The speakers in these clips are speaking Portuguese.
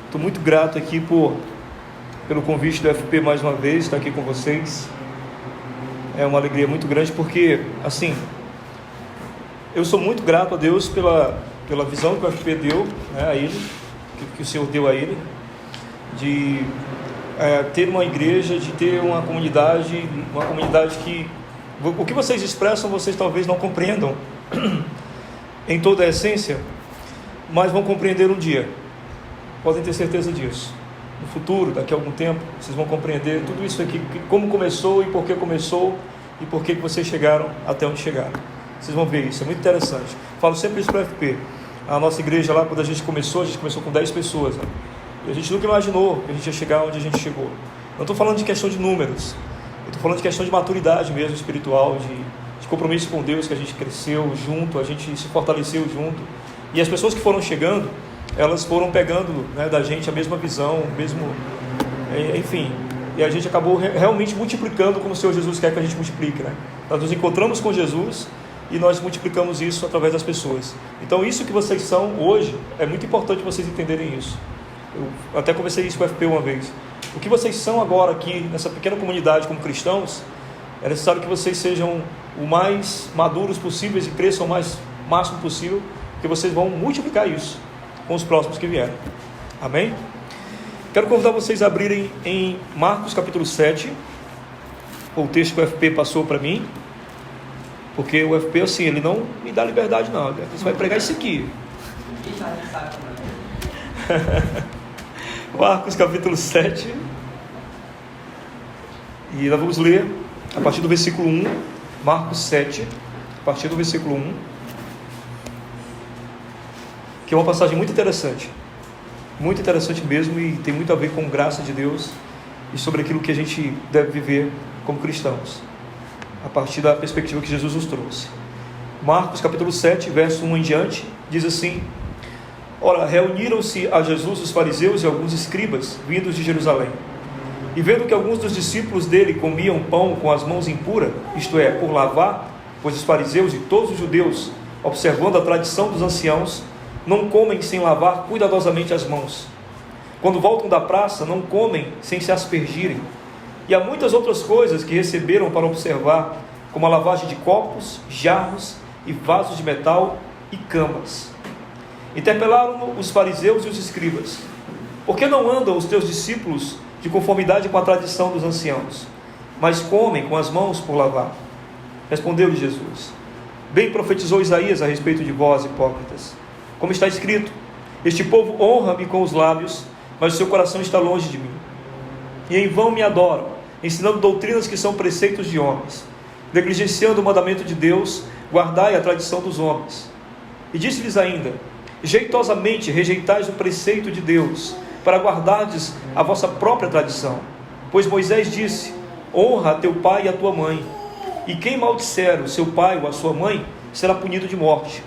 Estou muito grato aqui pelo convite do FP mais uma vez, estar aqui com vocês. É uma alegria muito grande porque, assim, eu sou muito grato a Deus pela visão que o FP deu, né, a ele, que o Senhor deu a ele, de ter uma igreja, de ter uma comunidade que o que vocês expressam, vocês talvez não compreendam em toda a essência, mas vão compreender um dia. Podem ter certeza disso. No futuro, daqui a algum tempo, vocês vão compreender tudo isso aqui, como começou e por que vocês chegaram até onde chegaram. Vocês vão ver isso, é muito interessante. Falo sempre isso para o FP. A nossa igreja lá, quando a gente começou com 10 pessoas, né? E a gente nunca imaginou que a gente ia chegar onde a gente chegou. Não estou falando de questão de números, eu estou falando de questão de maturidade mesmo, espiritual, de compromisso com Deus, que a gente cresceu junto, a gente se fortaleceu junto. E as pessoas que foram chegando, elas foram pegando, né, da gente a mesma visão, enfim, e a gente acabou realmente multiplicando como o Senhor Jesus quer que a gente multiplique, né? Nós nos encontramos com Jesus e nós multiplicamos isso através das pessoas. Então isso que vocês são hoje, é muito importante vocês entenderem isso. Eu até conversei isso com o FP uma vez. O que vocês são agora aqui, nessa pequena comunidade como cristãos, é necessário que vocês sejam o mais maduros possíveis e cresçam o máximo possível, porque vocês vão multiplicar isso com os próximos que vieram. Amém? Quero convidar vocês a abrirem em Marcos capítulo 7, o texto que o FP passou para mim, porque o FP, assim, ele não me dá liberdade não, você vai pregar isso aqui. Marcos capítulo 7, e nós vamos ler a partir do versículo 1, Marcos 7, a partir do versículo 1, que é uma passagem muito interessante mesmo, e tem muito a ver com graça de Deus e sobre aquilo que a gente deve viver como cristãos, a partir da perspectiva que Jesus nos trouxe. Marcos capítulo 7, verso 1 em diante, diz assim: Ora, reuniram-se a Jesus os fariseus e alguns escribas, vindos de Jerusalém. E vendo que alguns dos discípulos dele comiam pão com as mãos impuras, isto é, por lavar, pois os fariseus e todos os judeus, observando a tradição dos anciãos, não comem sem lavar cuidadosamente as mãos. Quando voltam da praça, não comem sem se aspergirem. E há muitas outras coisas que receberam para observar, como a lavagem de copos, jarros e vasos de metal e camas. Interpelaram-no os fariseus e os escribas: Por que não andam os teus discípulos de conformidade com a tradição dos anciãos, mas comem com as mãos por lavar? Respondeu-lhe Jesus: Bem profetizou Isaías a respeito de vós, hipócritas. Como está escrito: Este povo honra-me com os lábios, mas o seu coração está longe de mim. E em vão me adoram, ensinando doutrinas que são preceitos de homens. Negligenciando o mandamento de Deus, guardai a tradição dos homens. E disse-lhes ainda: Jeitosamente rejeitais o preceito de Deus, para guardardes a vossa própria tradição. Pois Moisés disse: Honra a teu pai e a tua mãe. E quem maldisser o seu pai ou a sua mãe, será punido de morte.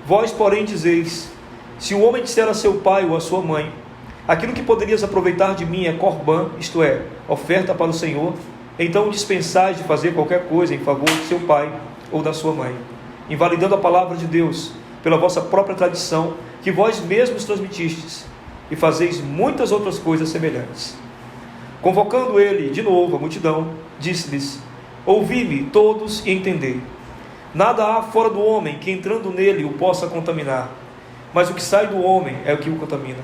Vós, porém, dizeis: Se o homem disser a seu pai ou a sua mãe: Aquilo que poderias aproveitar de mim é corbã, isto é, oferta para o Senhor, então dispensais de fazer qualquer coisa em favor de seu pai ou da sua mãe, invalidando a palavra de Deus pela vossa própria tradição, que vós mesmos transmitistes, e fazeis muitas outras coisas semelhantes. Convocando ele de novo a multidão, disse-lhes: Ouvi-me todos e entendei. Nada há fora do homem que entrando nele o possa contaminar, mas o que sai do homem é o que o contamina.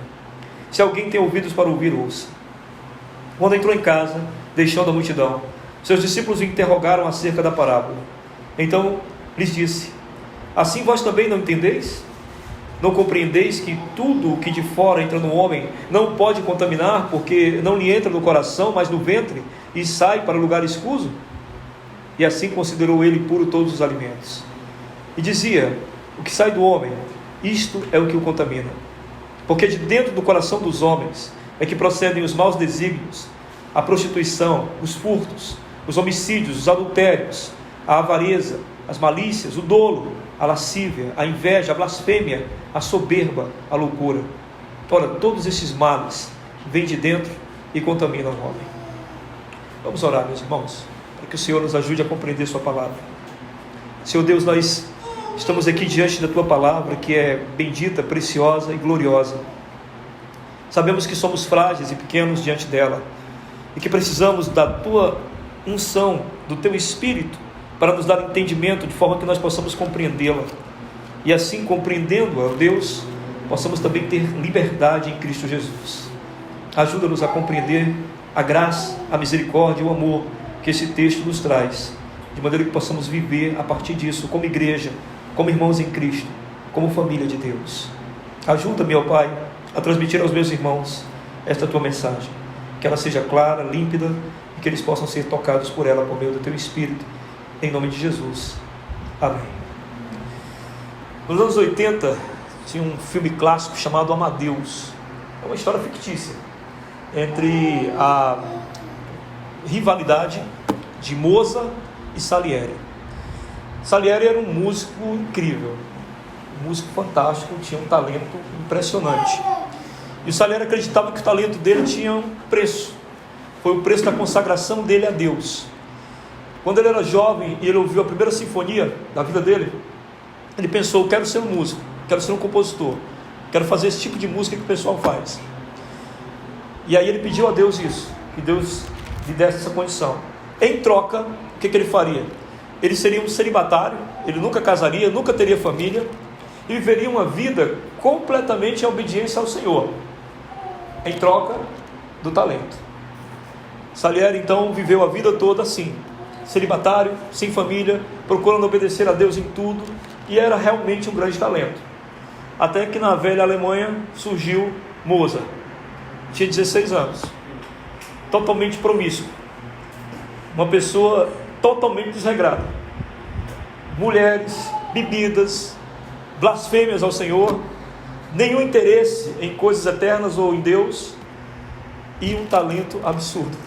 Se alguém tem ouvidos para ouvir, ouça. Quando entrou em casa, deixando a multidão, seus discípulos o interrogaram acerca da parábola. Então lhes disse: Assim vós também não entendeis? Não compreendeis que tudo o que de fora entra no homem não pode contaminar, porque não lhe entra no coração, mas no ventre, e sai para lugar escuso? E assim considerou ele puro todos os alimentos. E dizia: O que sai do homem, isto é o que o contamina. Porque de dentro do coração dos homens é que procedem os maus desígnios, a prostituição, os furtos, os homicídios, os adultérios, a avareza, as malícias, o dolo, a lascívia, a inveja, a blasfêmia, a soberba, a loucura. Ora, todos esses males vêm de dentro e contaminam o homem. Vamos orar, meus irmãos, para que o Senhor nos ajude a compreender sua palavra. Senhor Deus, nós estamos aqui diante da tua palavra, que é bendita, preciosa e gloriosa. Sabemos que somos frágeis e pequenos diante dela e que precisamos da tua unção, do teu Espírito, para nos dar entendimento de forma que nós possamos compreendê-la. E assim, compreendendo-a, Deus, possamos também ter liberdade em Cristo Jesus. Ajuda-nos a compreender a graça, a misericórdia e o amor que esse texto nos traz, de maneira que possamos viver a partir disso, como igreja, como irmãos em Cristo, como família de Deus. Ajuda-me, ó Pai, a transmitir aos meus irmãos esta tua mensagem, que ela seja clara, límpida, e que eles possam ser tocados por ela, por meio do teu Espírito, em nome de Jesus. Amém. Nos anos 80, tinha um filme clássico chamado Amadeus. É uma história fictícia entre a rivalidade de Mozart e Salieri. Salieri era um músico incrível, um músico fantástico, tinha um talento impressionante. E o Salieri acreditava que o talento dele tinha um preço. Foi o preço da consagração dele a Deus. Quando ele era jovem e ele ouviu a primeira sinfonia da vida dele, ele pensou: quero ser um músico, quero ser um compositor, quero fazer esse tipo de música que o pessoal faz. E aí ele pediu a Deus isso, que Deus lhe desse essa condição. Em troca, o que ele faria? Ele seria um celibatário, ele nunca casaria, nunca teria família, e viveria uma vida completamente em obediência ao Senhor, em troca do talento. Salieri então viveu a vida toda assim, celibatário, sem família, procurando obedecer a Deus em tudo, e era realmente um grande talento. Até que na velha Alemanha surgiu Mozart. Tinha 16 anos, totalmente promíscuo, uma pessoa totalmente desregrada, mulheres, bebidas, blasfêmias ao Senhor, nenhum interesse em coisas eternas ou em Deus, e um talento absurdo.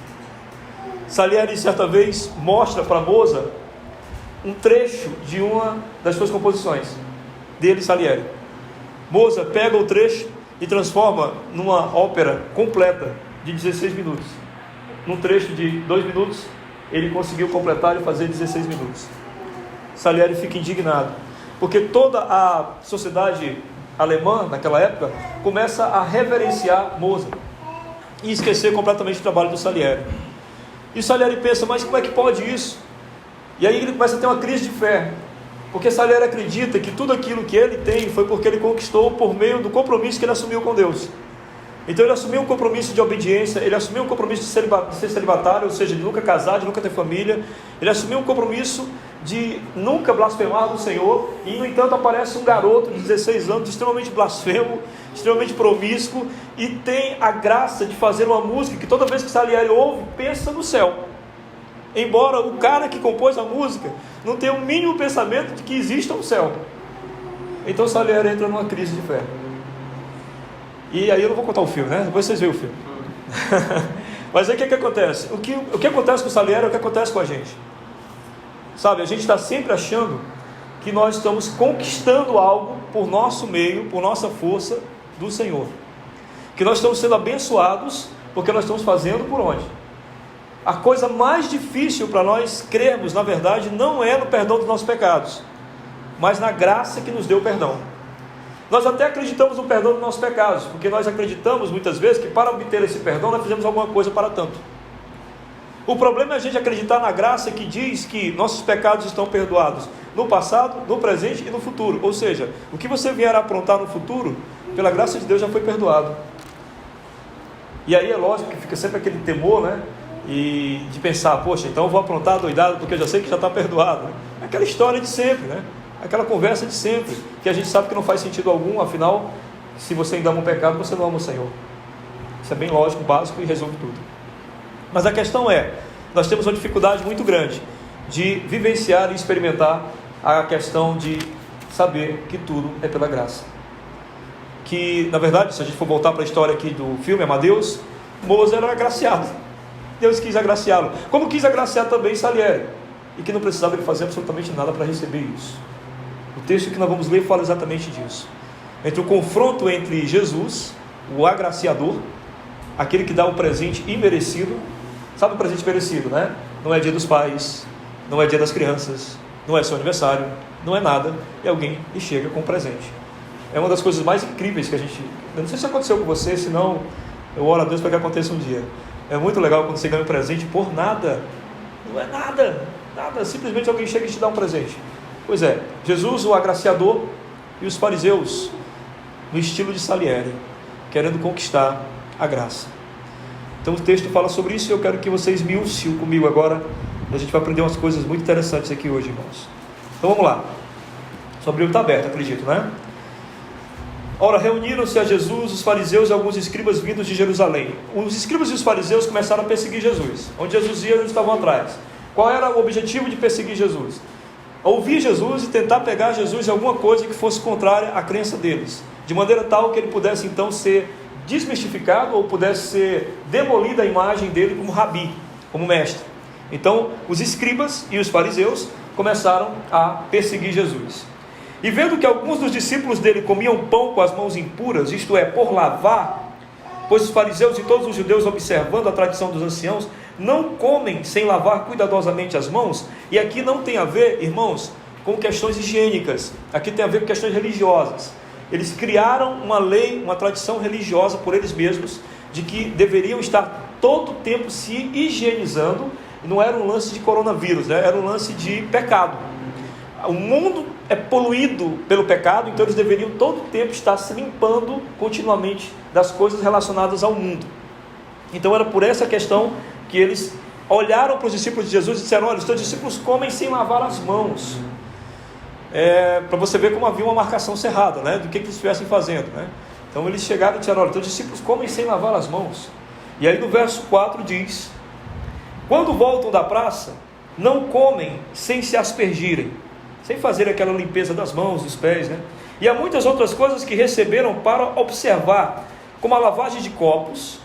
Salieri certa vez mostra para Mozart um trecho de uma das suas composições dele, Salieri. Mozart pega o trecho e transforma numa ópera completa de 16 minutos. Num trecho de 2 minutos, ele conseguiu completar e fazer 16 minutos. Salieri fica indignado, porque toda a sociedade alemã naquela época começa a reverenciar Mozart e esquecer completamente o trabalho do Salieri. E Salieri pensa: mas como é que pode isso? E aí ele começa a ter uma crise de fé, porque Salieri acredita que tudo aquilo que ele tem foi porque ele conquistou por meio do compromisso que ele assumiu com Deus. Então ele assumiu um compromisso de obediência, ele assumiu um compromisso de ser celibatário, ou seja, de nunca casar, de nunca ter família. Ele assumiu um compromisso de nunca blasfemar do Senhor, e no entanto aparece um garoto de 16 anos, extremamente blasfemo, extremamente promíscuo, e tem a graça de fazer uma música que toda vez que Salieri ouve, pensa no céu. Embora o cara que compôs a música não tenha o mínimo pensamento de que exista um céu. Então Salieri entra numa crise de fé. E aí eu não vou contar o filme, né? Depois vocês veem o filme. Mas aí o que acontece? O que acontece com o Salieri é o que acontece com a gente. Sabe, a gente está sempre achando que nós estamos conquistando algo por nosso meio, por nossa força do Senhor. Que nós estamos sendo abençoados porque nós estamos fazendo por onde? A coisa mais difícil para nós crermos, na verdade, não é no perdão dos nossos pecados, mas na graça que nos deu perdão. Nós até acreditamos no perdão dos nossos pecados, porque nós acreditamos muitas vezes que para obter esse perdão nós fizemos alguma coisa para tanto. O problema é a gente acreditar na graça que diz que nossos pecados estão perdoados no passado, no presente e no futuro. Ou seja, o que você vier a aprontar no futuro, pela graça de Deus já foi perdoado. E aí é lógico que fica sempre aquele temor, né? E de pensar: poxa, então eu vou aprontar doidado porque eu já sei que já está perdoado. É aquela história de sempre, né? Aquela conversa de sempre, que a gente sabe que não faz sentido algum. Afinal, se você ainda ama um pecado, você não ama o Senhor. Isso é bem lógico, básico e resolve tudo. Mas a questão é, nós temos uma dificuldade muito grande de vivenciar e experimentar a questão de saber que tudo é pela graça. Que, na verdade, se a gente for voltar para a história aqui do filme Amadeus, Mozart era agraciado. Deus quis agraciá-lo, como quis agraciar também Salieri, e que não precisava ele fazer absolutamente nada para receber isso. O texto que nós vamos ler fala exatamente disso. Entre o confronto entre Jesus, o agraciador, aquele que dá o presente imerecido. Sabe o presente merecido, né? Não é dia dos pais, não é dia das crianças, não é seu aniversário, não é nada, e alguém lhe chega com um presente. É uma das coisas mais incríveis que a gente, Eu não sei se aconteceu com você, senão eu oro a Deus para que aconteça um dia. É muito legal quando você ganha um presente por nada. Não é nada, nada, simplesmente alguém chega e te dá um presente. Pois é, Jesus, o agraciador, e os fariseus, no estilo de Salieri, querendo conquistar a graça. Então o texto fala sobre isso e eu quero que vocês me ouçam comigo agora. A gente vai aprender umas coisas muito interessantes aqui hoje, irmãos. Então vamos lá. Sua Bíblia está aberta, acredito, né? Ora, reuniram-se a Jesus os fariseus e alguns escribas vindos de Jerusalém. Os escribas e os fariseus começaram a perseguir Jesus. Onde Jesus ia, eles estavam atrás. Qual era o objetivo de perseguir Jesus? Ouvir Jesus e tentar pegar Jesus em alguma coisa que fosse contrária à crença deles, de maneira tal que ele pudesse então ser desmistificado ou pudesse ser demolida a imagem dele como rabi, como mestre. Então, os escribas e os fariseus começaram a perseguir Jesus. E vendo que alguns dos discípulos dele comiam pão com as mãos impuras, isto é, por lavar, pois os fariseus e todos os judeus, observando a tradição dos anciãos, não comem sem lavar cuidadosamente as mãos. E aqui não tem a ver, irmãos, com questões higiênicas, aqui tem a ver com questões religiosas. Eles criaram uma lei, uma tradição religiosa por eles mesmos, de que deveriam estar todo o tempo se higienizando. Não era um lance de coronavírus, né? Era um lance de pecado. O mundo é poluído pelo pecado, então eles deveriam todo o tempo estar se limpando continuamente das coisas relacionadas ao mundo. Então era por essa questão que eles olharam para os discípulos de Jesus e disseram: olha, os teus discípulos comem sem lavar as mãos. Para você ver como havia uma marcação cerrada, né, do que eles estivessem fazendo, né? Então eles chegaram e disseram: olha, teus discípulos comem sem lavar as mãos. E aí no verso 4 diz: quando voltam da praça, não comem sem se aspergirem, sem fazer aquela limpeza das mãos, dos pés, né? E há muitas outras coisas que receberam para observar, como a lavagem de copos,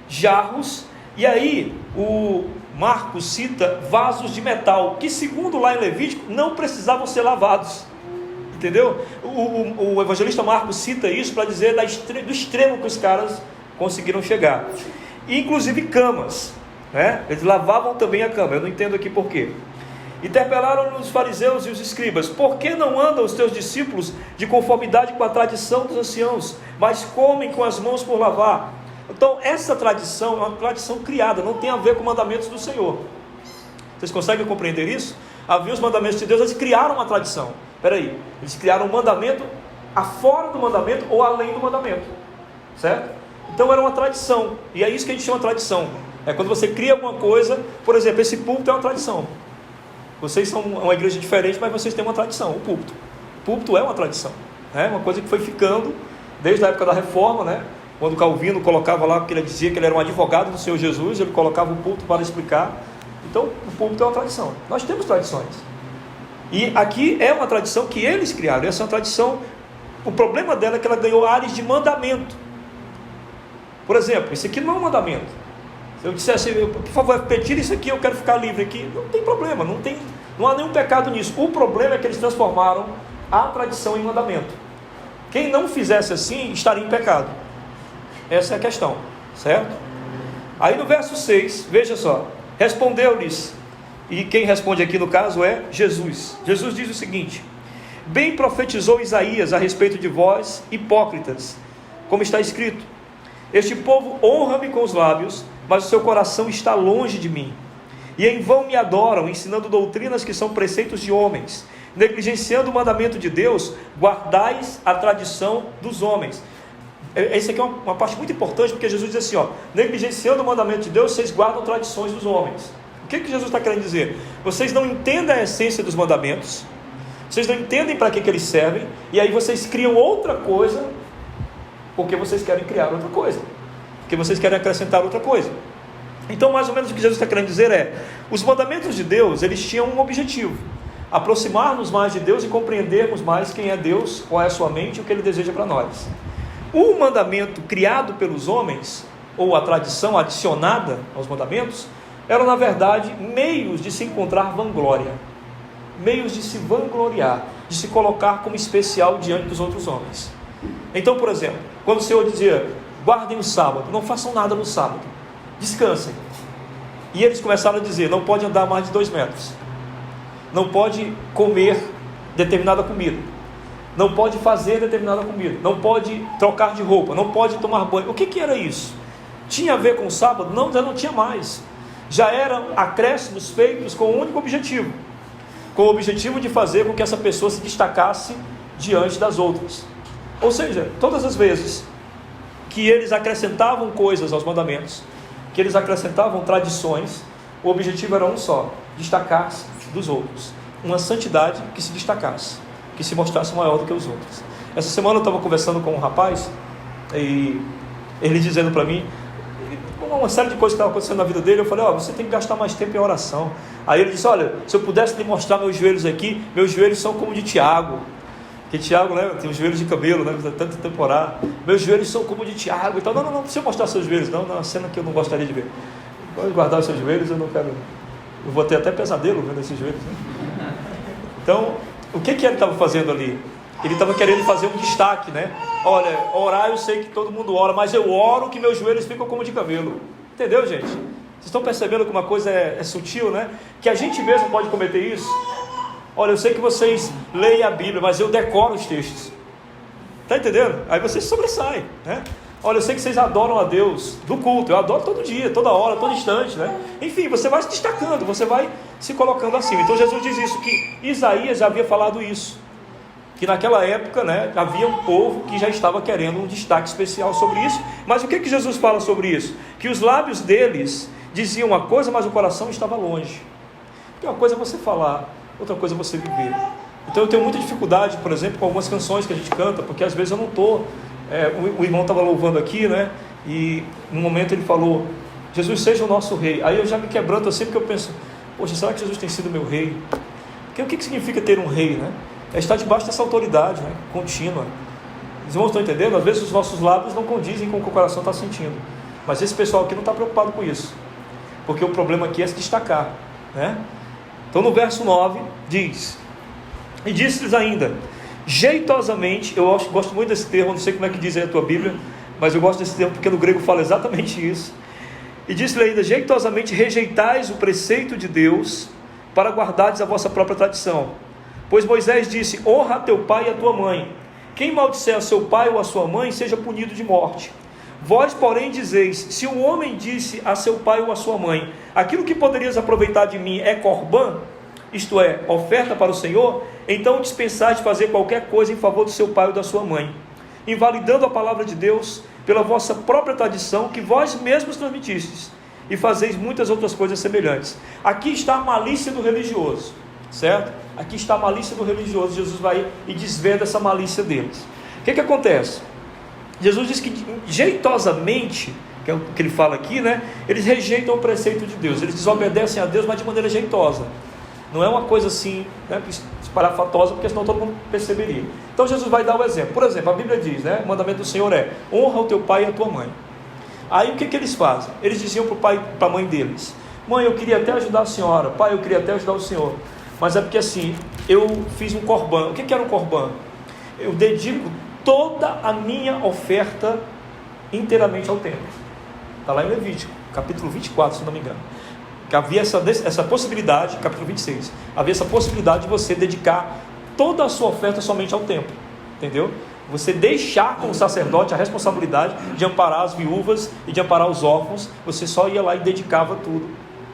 jarros, e aí o Marcos cita vasos de metal, que segundo lá em Levítico, não precisavam ser lavados, entendeu? O evangelista Marcos cita isso para dizer do extremo que os caras conseguiram chegar. E inclusive camas, né? Eles lavavam também a cama, eu não entendo aqui por quê. Interpelaram os fariseus e os escribas: por que não andam os teus discípulos de conformidade com a tradição dos anciãos, mas comem com as mãos por lavar? Então essa tradição é uma tradição criada, não tem a ver com mandamentos do Senhor. Vocês conseguem compreender isso? Havia os mandamentos de Deus, eles criaram uma tradição. Peraí, eles criaram um mandamento afora do mandamento ou além do mandamento, certo? Então era uma tradição, e é isso que a gente chama de tradição. É quando você cria alguma coisa. Por exemplo, esse púlpito é uma tradição. Vocês são uma igreja diferente, mas vocês têm uma tradição, o púlpito. O púlpito é uma tradição, é uma coisa que foi ficando desde a época da reforma, né? Quando Calvino colocava lá, porque ele dizia que ele era um advogado do Senhor Jesus, ele colocava o púlpito para explicar. Então o púlpito é uma tradição. Nós temos tradições, e aqui é uma tradição que eles criaram. Essa é uma tradição. O problema dela é que ela ganhou áreas de mandamento. Por exemplo, isso aqui não é um mandamento. Se eu dissesse: por favor, retire isso aqui, eu quero ficar livre aqui, não tem problema, não há nenhum pecado nisso. O problema é que eles transformaram a tradição em mandamento. Quem não fizesse assim estaria em pecado. Essa é a questão, certo? Aí no verso 6, veja só: respondeu-lhes, e quem responde aqui no caso é Jesus. Jesus diz o seguinte: bem profetizou Isaías a respeito de vós, hipócritas, como está escrito: este povo honra-me com os lábios, mas o seu coração está longe de mim, e em vão me adoram, ensinando doutrinas que são preceitos de homens, negligenciando o mandamento de Deus, guardais a tradição dos homens. Essa aqui é uma parte muito importante, porque Jesus diz assim, negligenciando o mandamento de Deus, vocês guardam tradições dos homens. O que Jesus está querendo dizer? Vocês não entendem a essência dos mandamentos, vocês não entendem para que eles servem, e aí vocês criam outra coisa, porque vocês querem criar outra coisa, porque vocês querem acrescentar outra coisa. Então, mais ou menos o que Jesus está querendo dizer é: os mandamentos de Deus, eles tinham um objetivo: aproximar-nos mais de Deus e compreendermos mais quem é Deus, qual é a sua mente e o que Ele deseja para nós. O mandamento criado pelos homens, ou a tradição adicionada aos mandamentos, eram na verdade meios de se encontrar vanglória, meios de se vangloriar, de se colocar como especial diante dos outros homens. Então, por exemplo, quando o Senhor dizia: guardem o sábado, não façam nada no sábado, descansem, e eles começaram a dizer: não pode andar mais de 2 metros, não pode comer determinada comida, não pode fazer determinada comida, não pode trocar de roupa, não pode tomar banho. O que era isso? Tinha a ver com o sábado? Não, já não tinha mais. Já eram acréscimos feitos com um único objetivo, com o objetivo de fazer com que essa pessoa se destacasse diante das outras. Ou seja, todas as vezes que eles acrescentavam coisas aos mandamentos, que eles acrescentavam tradições, o objetivo era um só: destacar-se dos outros, uma santidade que se destacasse, que se mostrasse maior do que os outros. Essa semana eu estava conversando com um rapaz, e ele dizendo para mim uma série de coisas que estavam acontecendo na vida dele. Eu falei: você tem que gastar mais tempo em oração. Aí ele disse: olha, se eu pudesse lhe mostrar meus joelhos aqui, meus joelhos são como de Tiago, que Tiago, né, tem os joelhos de cabelo, né, tanta temporada, meus joelhos são como de Tiago. Então, não precisa mostrar seus joelhos, não, uma cena que eu não gostaria de ver. Pode guardar os seus joelhos, eu não quero, eu vou ter até pesadelo vendo esses joelhos, né? Então, o que ele estava fazendo ali? Ele estava querendo fazer um destaque, né? Olha, orar eu sei que todo mundo ora, mas eu oro que meus joelhos ficam como de camelo. Entendeu, gente? Vocês estão percebendo que uma coisa é sutil, né? Que a gente mesmo pode cometer isso. Olha, eu sei que vocês leem a Bíblia, mas eu decoro os textos. Está entendendo? Aí vocês sobressaem, né? Olha, eu sei que vocês adoram a Deus do culto. Eu adoro todo dia, toda hora, todo instante, né? Enfim, você vai se destacando, você vai se colocando acima. Então Jesus diz isso, que Isaías já havia falado isso, que naquela época, né, havia um povo que já estava querendo um destaque especial sobre isso. Mas o que Jesus fala sobre isso? Que os lábios deles diziam uma coisa, mas o coração estava longe. Porque uma coisa é você falar, outra coisa é você viver. Então eu tenho muita dificuldade, por exemplo, com algumas canções que a gente canta, porque às vezes eu não estou... o irmão estava louvando aqui, né? E no momento ele falou: Jesus seja o nosso rei. Aí eu já me quebranto assim, porque eu penso: poxa, será que Jesus tem sido meu rei? Porque o que significa ter um rei, né? É estar debaixo dessa autoridade, né, contínua. Os irmãos estão entendendo? Às vezes os nossos lábios não condizem com o que o coração está sentindo. Mas esse pessoal aqui não está preocupado com isso, porque o problema aqui é se destacar, né? Então no verso 9 diz: e disse-lhes ainda, jeitosamente, eu gosto muito desse termo, não sei como é que diz aí a tua Bíblia, mas eu gosto desse termo porque no grego fala exatamente isso. E disse-lhe ainda: jeitosamente rejeitais o preceito de Deus para guardardes a vossa própria tradição. Pois Moisés disse: honra a teu pai e a tua mãe. Quem maldisser a seu pai ou a sua mãe seja punido de morte. Vós, porém, dizeis: se um homem disse a seu pai ou a sua mãe, aquilo que poderias aproveitar de mim é corbã, isto é, oferta para o Senhor, então dispensai de fazer qualquer coisa em favor do seu pai ou da sua mãe, invalidando a palavra de Deus pela vossa própria tradição que vós mesmos transmitistes, e fazeis muitas outras coisas semelhantes. Aqui está a malícia do religioso, certo? Aqui está a malícia do religioso. Jesus vai e desvenda essa malícia deles. O que acontece? Jesus diz que jeitosamente, que é o que ele fala aqui, né? Eles rejeitam o preceito de Deus, eles desobedecem a Deus, mas de maneira jeitosa. Não é uma coisa assim, né, espalhafatosa, porque senão todo mundo perceberia. Então Jesus vai dar o exemplo. Por exemplo, a Bíblia diz, né, o mandamento do Senhor é: honra o teu pai e a tua mãe. Aí o que eles fazem? Eles diziam para o pai e para a mãe deles: mãe, eu queria até ajudar a senhora, pai, eu queria até ajudar o senhor, mas é porque assim, eu fiz um corbã. O que era um corbã? Eu dedico toda a minha oferta inteiramente ao templo. Está lá em Levítico, capítulo 24, se não me engano. Que havia essa possibilidade, capítulo 26, havia essa possibilidade de você dedicar toda a sua oferta somente ao templo, entendeu? Você deixar com o sacerdote a responsabilidade de amparar as viúvas e de amparar os órfãos. Você só ia lá e dedicava tudo.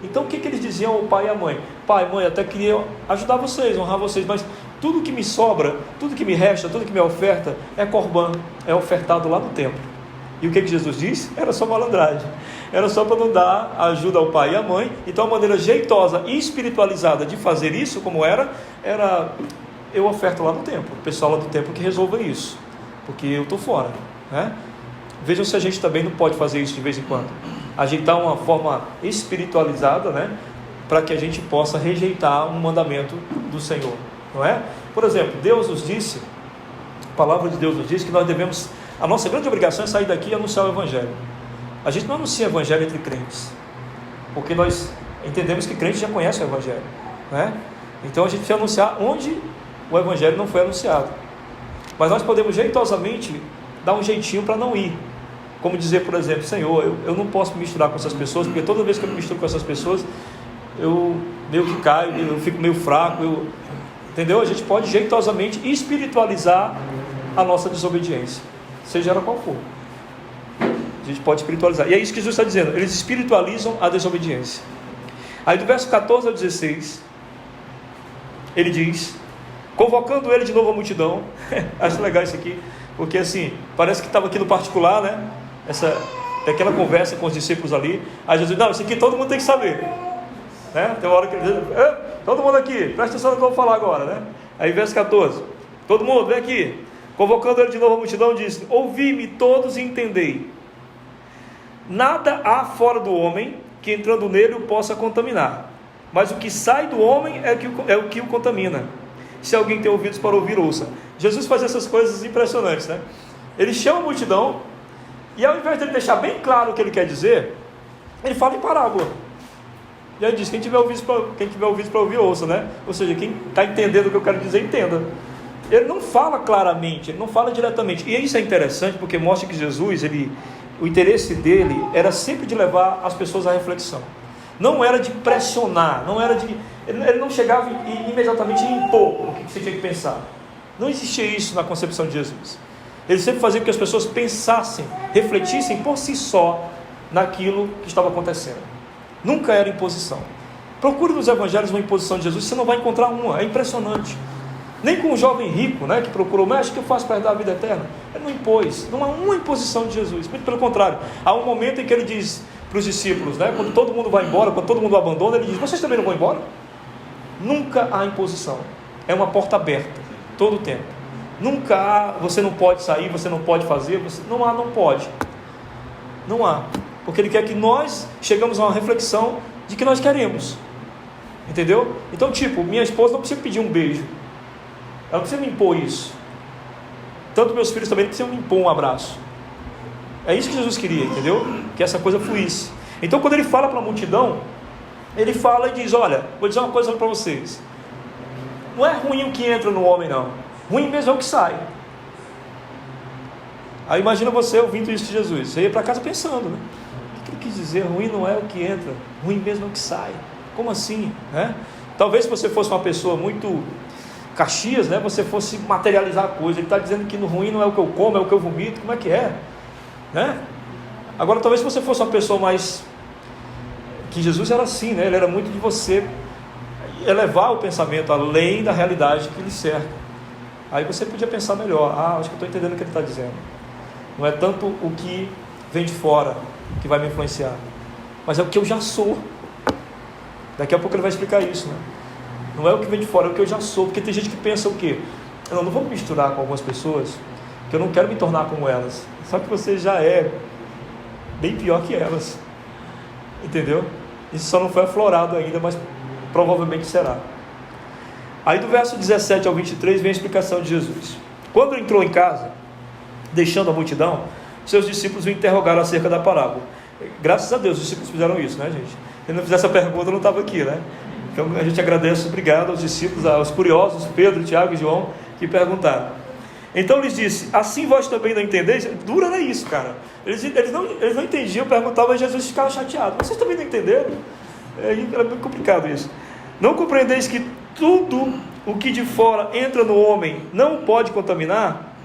Então o que eles diziam ao pai e à mãe? Pai, mãe, até queria ajudar vocês, honrar vocês, mas tudo que me sobra, tudo que me resta, tudo que me oferta é corbã, é ofertado lá no templo. E o que Jesus disse? Era só malandragem, era só para não dar ajuda ao pai e à mãe. Então a maneira jeitosa e espiritualizada de fazer isso, como era eu oferto lá no templo, o pessoal lá do templo que resolva isso, porque eu estou fora, né? Vejam se a gente também não pode fazer isso de vez em quando, ajeitar uma forma espiritualizada, né, para que a gente possa rejeitar um mandamento do Senhor, não é? Por exemplo, Deus nos disse, a palavra de Deus nos diz que nós devemos, a nossa grande obrigação é sair daqui e anunciar o Evangelho. A gente não anuncia o Evangelho entre crentes, porque nós entendemos que crentes já conhecem o Evangelho, né? Então a gente precisa anunciar onde o Evangelho não foi anunciado. Mas nós podemos jeitosamente dar um jeitinho para não ir. Como dizer, por exemplo: Senhor, eu não posso me misturar com essas pessoas, porque toda vez que eu me misturo com essas pessoas, eu meio que caio, eu fico meio fraco, Entendeu? A gente pode jeitosamente espiritualizar a nossa desobediência, seja ela qual for. A gente pode espiritualizar. E é isso que Jesus está dizendo. Eles espiritualizam a desobediência. Aí do verso 14 ao 16, ele diz, convocando ele de novo a multidão. Acho legal isso aqui, porque assim, parece que estava aqui no particular, né? Aquela conversa com os discípulos ali. Aí Jesus diz, não, isso aqui todo mundo tem que saber, né? Tem uma hora que ele diz, todo mundo aqui, presta atenção no que eu vou falar agora, né? Aí verso 14, todo mundo, vem aqui. Convocando ele de novo a multidão, disse, ouvi-me todos e entendei. Nada há fora do homem que entrando nele o possa contaminar, mas o que sai do homem é o que o contamina. Se alguém tem ouvidos para ouvir, ouça. Jesus faz essas coisas impressionantes, né? Ele chama a multidão e ao invés de ele deixar bem claro o que ele quer dizer, ele fala em parábola. E aí diz, quem tiver ouvidos para ouvir, ouça, né? Ou seja, quem está entendendo o que eu quero dizer, entenda. Ele não fala claramente, ele não fala diretamente. E isso é interessante porque mostra que Jesus, o interesse dele era sempre de levar as pessoas à reflexão. Não era de pressionar, ele não chegava e imediatamente impor o que você tinha que pensar. Não existia isso na concepção de Jesus. Ele sempre fazia com que as pessoas pensassem, refletissem por si só naquilo que estava acontecendo. Nunca era imposição. Procure nos evangelhos uma imposição de Jesus, você não vai encontrar uma, é impressionante. Nem com o jovem rico, né, que procurou, mestre, o que eu faço para herdar a vida eterna? Ele não impôs, não há uma imposição de Jesus, muito pelo contrário. Há um momento em que ele diz para os discípulos, né, quando todo mundo vai embora, quando todo mundo abandona, ele diz, vocês também não vão embora? Nunca há imposição, é uma porta aberta, todo o tempo. Nunca há, você não pode sair, você não pode fazer, não pode. Não há, porque ele quer que nós chegamos a uma reflexão de que nós queremos. Entendeu? Então, tipo, minha esposa não precisa pedir um beijo, ela não precisa me impor isso. Tanto meus filhos também não precisam me impor um abraço. É isso que Jesus queria, entendeu? Que essa coisa fluísse. Então quando ele fala para a multidão, ele fala e diz, olha, vou dizer uma coisa para vocês. Não é ruim o que entra no homem, não. Ruim mesmo é o que sai. Aí imagina você ouvindo isso de Jesus. Você ia para casa pensando, né? O que ele quis dizer? Ruim não é o que entra, ruim mesmo é o que sai. Como assim? Né? Talvez se você fosse uma pessoa muito Caxias, né, você fosse materializar a coisa. Ele está dizendo que no ruim não é o que eu como, é o que eu vomito. Como é que é? Né? Agora talvez se você fosse uma pessoa mais... que Jesus era assim, né? Ele era muito de você elevar o pensamento além da realidade que lhe cerca. Aí você podia pensar melhor, acho que eu estou entendendo o que ele está dizendo. Não é tanto o que vem de fora que vai me influenciar, mas é o que eu já sou. Daqui a pouco ele vai explicar isso, né? Não é o que vem de fora, é o que eu já sou. Porque tem gente que pensa o quê? Eu não vou me misturar com algumas pessoas, que eu não quero me tornar como elas. Só que você já é bem pior que elas. Entendeu? Isso só não foi aflorado ainda, mas provavelmente será. Aí do verso 17 ao 23 vem a explicação de Jesus. Quando entrou em casa, deixando a multidão, seus discípulos o interrogaram acerca da parábola. Graças a Deus os discípulos fizeram isso, né, gente? Se ele não fizesse essa pergunta, eu não estava aqui, né? Então a gente agradece, obrigado aos discípulos, aos curiosos, Pedro, Tiago e João, que perguntaram. Então lhes disse, assim vós também não entendeis? Dura era isso, cara. Eles não entendiam, perguntavam, e Jesus ficava chateado. Vocês também não entenderam? Era muito complicado isso. Não compreendeis que tudo o que de fora entra no homem não pode contaminar?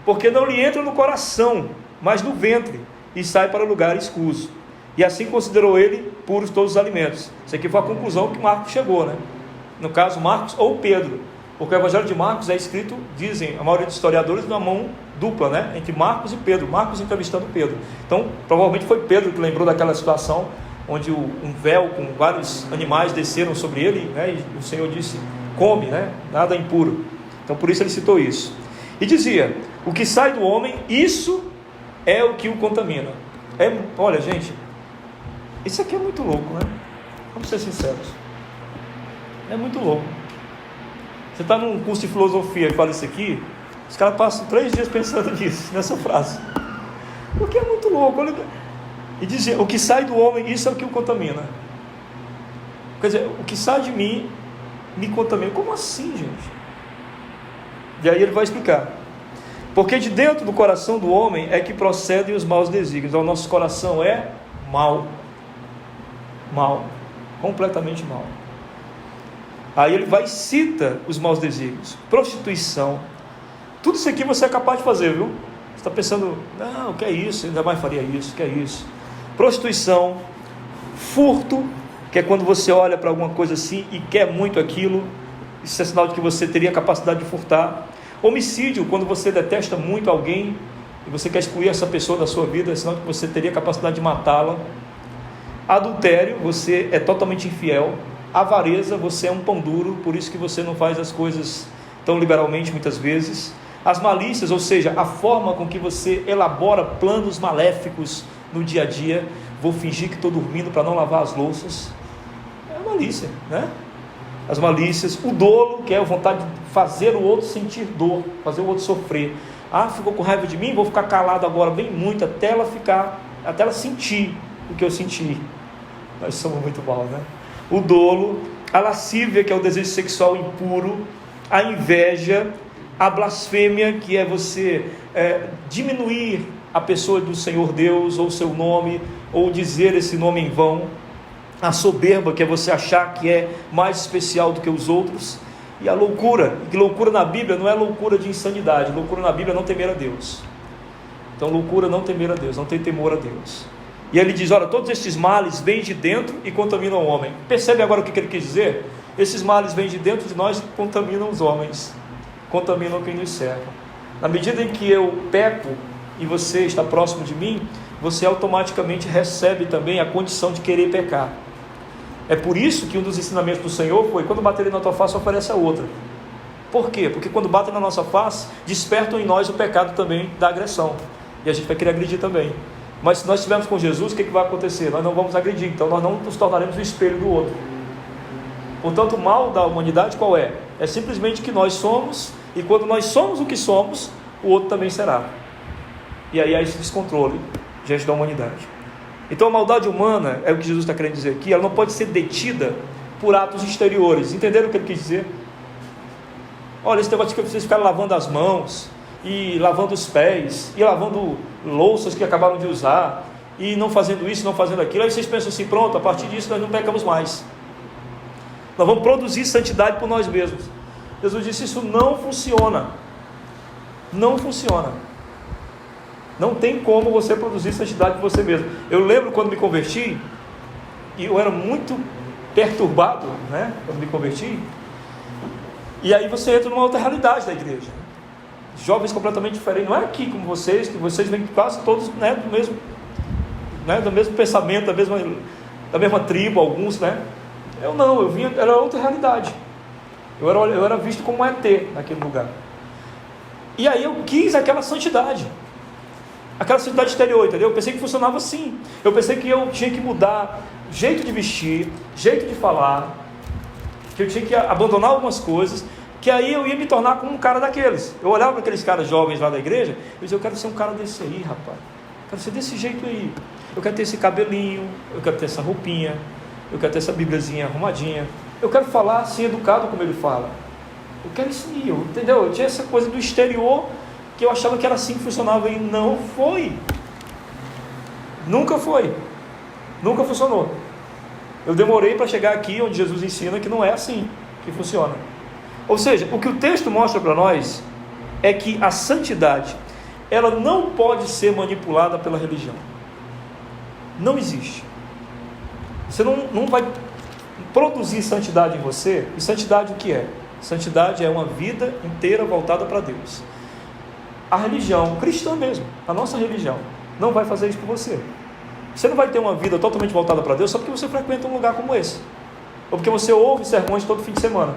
Porque não lhe entra no coração, mas no ventre, e sai para lugar escuso. E assim considerou ele puros todos os alimentos. Isso aqui foi a conclusão que Marcos chegou, né? No caso, Marcos ou Pedro, porque o Evangelho de Marcos é escrito, dizem a maioria dos historiadores, na mão dupla, né? Entre Marcos e Pedro, Marcos entrevistando Pedro. Então, provavelmente foi Pedro que lembrou daquela situação onde um véu com vários animais desceram sobre ele, né? E o Senhor disse, come, né? Nada impuro. Então, por isso ele citou isso. E dizia, o que sai do homem, isso é o que o contamina. Olha, gente, isso aqui é muito louco, né? Vamos ser sinceros. É muito louco. Você está num curso de filosofia e fala isso aqui, os caras passam 3 dias pensando nisso, nessa frase. Porque é muito louco. Olha. E dizer, o que sai do homem, isso é o que o contamina. Quer dizer, o que sai de mim, me contamina. Como assim, gente? E aí ele vai explicar. Porque de dentro do coração do homem é que procedem os maus desígnios. Então o nosso coração é mau. Mal, completamente mal. Aí ele vai e cita os maus desígnios: prostituição. Tudo isso aqui você é capaz de fazer, viu? Você está pensando, não, o que é isso? Ainda mais faria isso, o que é isso? Prostituição, furto, que é quando você olha para alguma coisa assim e quer muito aquilo, isso é sinal de que você teria capacidade de furtar. Homicídio, quando você detesta muito alguém e você quer excluir essa pessoa da sua vida, é sinal de que você teria capacidade de matá-la. Adultério, você é totalmente infiel. Avareza, você é um pão duro, por isso que você não faz as coisas tão liberalmente muitas vezes. As malícias, ou seja, a forma com que você elabora planos maléficos no dia a dia. Vou fingir que estou dormindo para não lavar as louças. É malícia, né? As malícias. O dolo, que é a vontade de fazer o outro sentir dor, fazer o outro sofrer. Ah, ficou com raiva de mim? Vou ficar calado agora bem muito, até ela sentir o que eu senti. Nós somos muito mal, né? O dolo, a lascívia, que é o desejo sexual impuro, a inveja, a blasfêmia, que é você diminuir a pessoa do Senhor Deus, ou seu nome, ou dizer esse nome em vão. A soberba, que é você achar que é mais especial do que os outros. E a loucura, que loucura na Bíblia não é loucura de insanidade, loucura na Bíblia é não temer a Deus. Então loucura não temer a Deus, não tem temor a Deus. E ele diz, olha, todos estes males vêm de dentro e contaminam o homem. Percebe agora o que ele quis dizer? Esses males vêm de dentro de nós e contaminam os homens, contaminam quem nos cerca. Na medida em que eu peco e você está próximo de mim, você automaticamente recebe também a condição de querer pecar. É por isso que um dos ensinamentos do Senhor foi: quando baterem na tua face, oferece a outra. Por quê? Porque quando batem na nossa face, despertam em nós o pecado também da agressão, e a gente vai querer agredir também. Mas se nós estivermos com Jesus, o que vai acontecer? Nós não vamos agredir, então nós não nos tornaremos o espelho do outro. Portanto, o mal da humanidade qual é? É simplesmente que nós somos, e quando nós somos o que somos, o outro também será. E aí há esse descontrole diante da humanidade. Então a maldade humana, é o que Jesus está querendo dizer aqui, ela não pode ser detida por atos exteriores. Entenderam o que ele quis dizer? Olha, esse negócio que vocês ficaram lavando as mãos, e lavando os pés, e lavando louças que acabaram de usar, e não fazendo isso, não fazendo aquilo, aí vocês pensam assim, pronto, a partir disso nós não pecamos mais. Nós vamos produzir santidade por nós mesmos. Jesus disse, isso não funciona. Não funciona. Não tem como você produzir santidade por você mesmo. Eu lembro quando me converti, e eu era muito perturbado, né, quando me converti, e aí você entra numa outra realidade da igreja. Jovens completamente diferentes, não é aqui como vocês, que vocês vêm quase todos, né, do mesmo pensamento, da mesma tribo, alguns, né? Eu não, era outra realidade. Eu era visto como um ET naquele lugar. E aí eu quis aquela santidade exterior, entendeu? Eu pensei que funcionava assim. Eu pensei que eu tinha que mudar jeito de vestir, jeito de falar, que eu tinha que abandonar algumas coisas, que aí eu ia me tornar como um cara daqueles. Eu olhava para aqueles caras jovens lá da igreja, eu dizia, eu quero ser um cara desse aí, rapaz. Eu quero ser desse jeito aí. Eu quero ter esse cabelinho, eu quero ter essa roupinha, eu quero ter essa bibliazinha arrumadinha. Eu quero falar assim, educado como ele fala. Eu quero isso aí, entendeu? Eu tinha essa coisa do exterior, que eu achava que era assim que funcionava, e não foi. Nunca foi. Nunca funcionou. Eu demorei para chegar aqui onde Jesus ensina que não é assim que funciona. Ou seja, o que o texto mostra para nós é que a santidade, ela não pode ser manipulada pela religião. Não existe. Você não vai produzir santidade em você. E santidade o que é? Santidade é uma vida inteira voltada para Deus. A religião cristã mesmo, a nossa religião, não vai fazer isso por você. Você não vai ter uma vida totalmente voltada para Deus só porque você frequenta um lugar como esse, ou porque você ouve sermões todo fim de semana,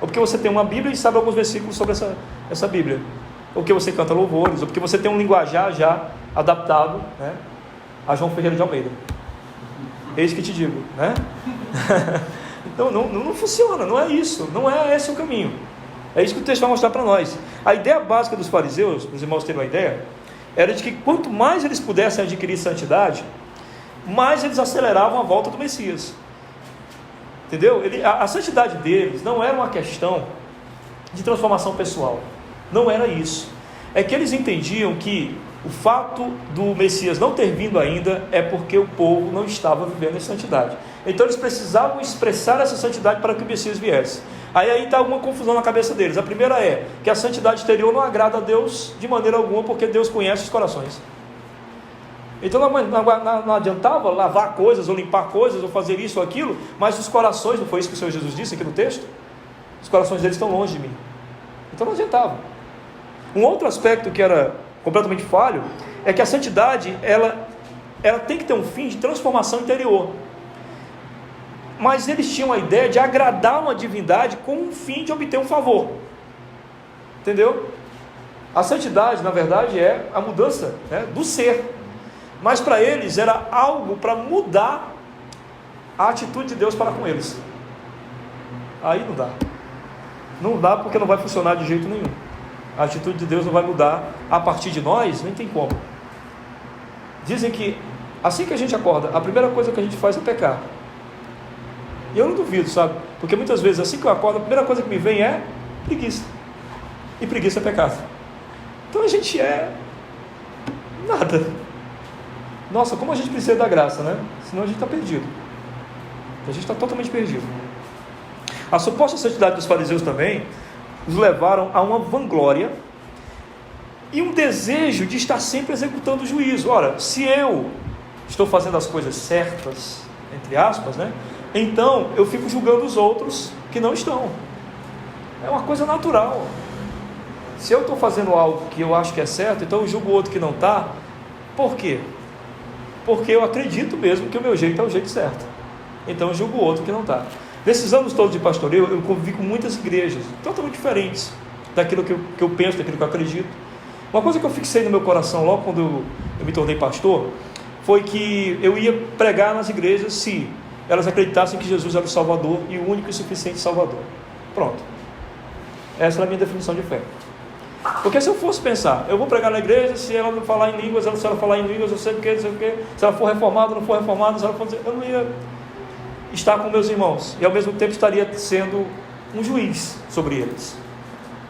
ou porque você tem uma Bíblia e sabe alguns versículos sobre essa Bíblia, ou porque você canta louvores, ou porque você tem um linguajar já adaptado, né, a João Ferreira de Almeida. Eis que te digo, né? Então não funciona, não é isso, não é esse o caminho. É isso que o texto vai mostrar para nós. A ideia básica dos fariseus, para os irmãos terem uma ideia, era de que quanto mais eles pudessem adquirir santidade, mais eles aceleravam a volta do Messias. Entendeu? A santidade deles não era uma questão de transformação pessoal. Não era isso. É que eles entendiam que o fato do Messias não ter vindo ainda é porque o povo não estava vivendo em santidade. Então eles precisavam expressar essa santidade para que o Messias viesse. Aí está uma confusão na cabeça deles. A primeira é que a santidade exterior não agrada a Deus de maneira alguma, porque Deus conhece os corações. Então não adiantava lavar coisas, ou limpar coisas, ou fazer isso ou aquilo, mas os corações, não foi isso que o Senhor Jesus disse aqui no texto? Os corações deles estão longe de mim. Então não adiantava. Um outro aspecto que era completamente falho é que a santidade, ela tem que ter um fim de transformação interior. Mas eles tinham a ideia de agradar uma divindade com um fim de obter um favor. Entendeu? A santidade, na verdade, é a mudança, né, do ser. Mas para eles era algo para mudar a atitude de Deus para com eles. Aí não dá. Não dá, porque não vai funcionar de jeito nenhum. A atitude de Deus não vai mudar a partir de nós, nem tem como. Dizem que assim que a gente acorda, a primeira coisa que a gente faz é pecar. E eu não duvido, sabe? Porque muitas vezes assim que eu acordo, a primeira coisa que me vem é preguiça. E preguiça é pecado. Então a gente é nada. Nossa, como a gente precisa da graça, né? Senão a gente está perdido. A gente está totalmente perdido. A suposta santidade dos fariseus também os levaram a uma vanglória e um desejo de estar sempre executando o juízo. Ora, se eu estou fazendo as coisas certas, entre aspas, né? Então eu fico julgando os outros que não estão. É uma coisa natural. Se eu estou fazendo algo que eu acho que é certo, então eu julgo o outro que não está. Por quê? Porque eu acredito mesmo que o meu jeito é o jeito certo. Então eu julgo o outro que não está. Nesses anos todos de pastoreio, eu convivi com muitas igrejas totalmente diferentes daquilo que eu penso, daquilo que eu acredito. Uma coisa que eu fixei no meu coração logo quando eu me tornei pastor foi que eu ia pregar nas igrejas se elas acreditassem que Jesus era o Salvador e o único e suficiente Salvador. Pronto. Essa era a minha definição de fé. Porque se eu fosse pensar, eu vou pregar na igreja, se ela não falar em línguas, se ela falar em línguas, eu sei o que, se ela for reformada, não for reformada, se ela for dizer, eu não ia estar com meus irmãos, e ao mesmo tempo estaria sendo um juiz sobre eles.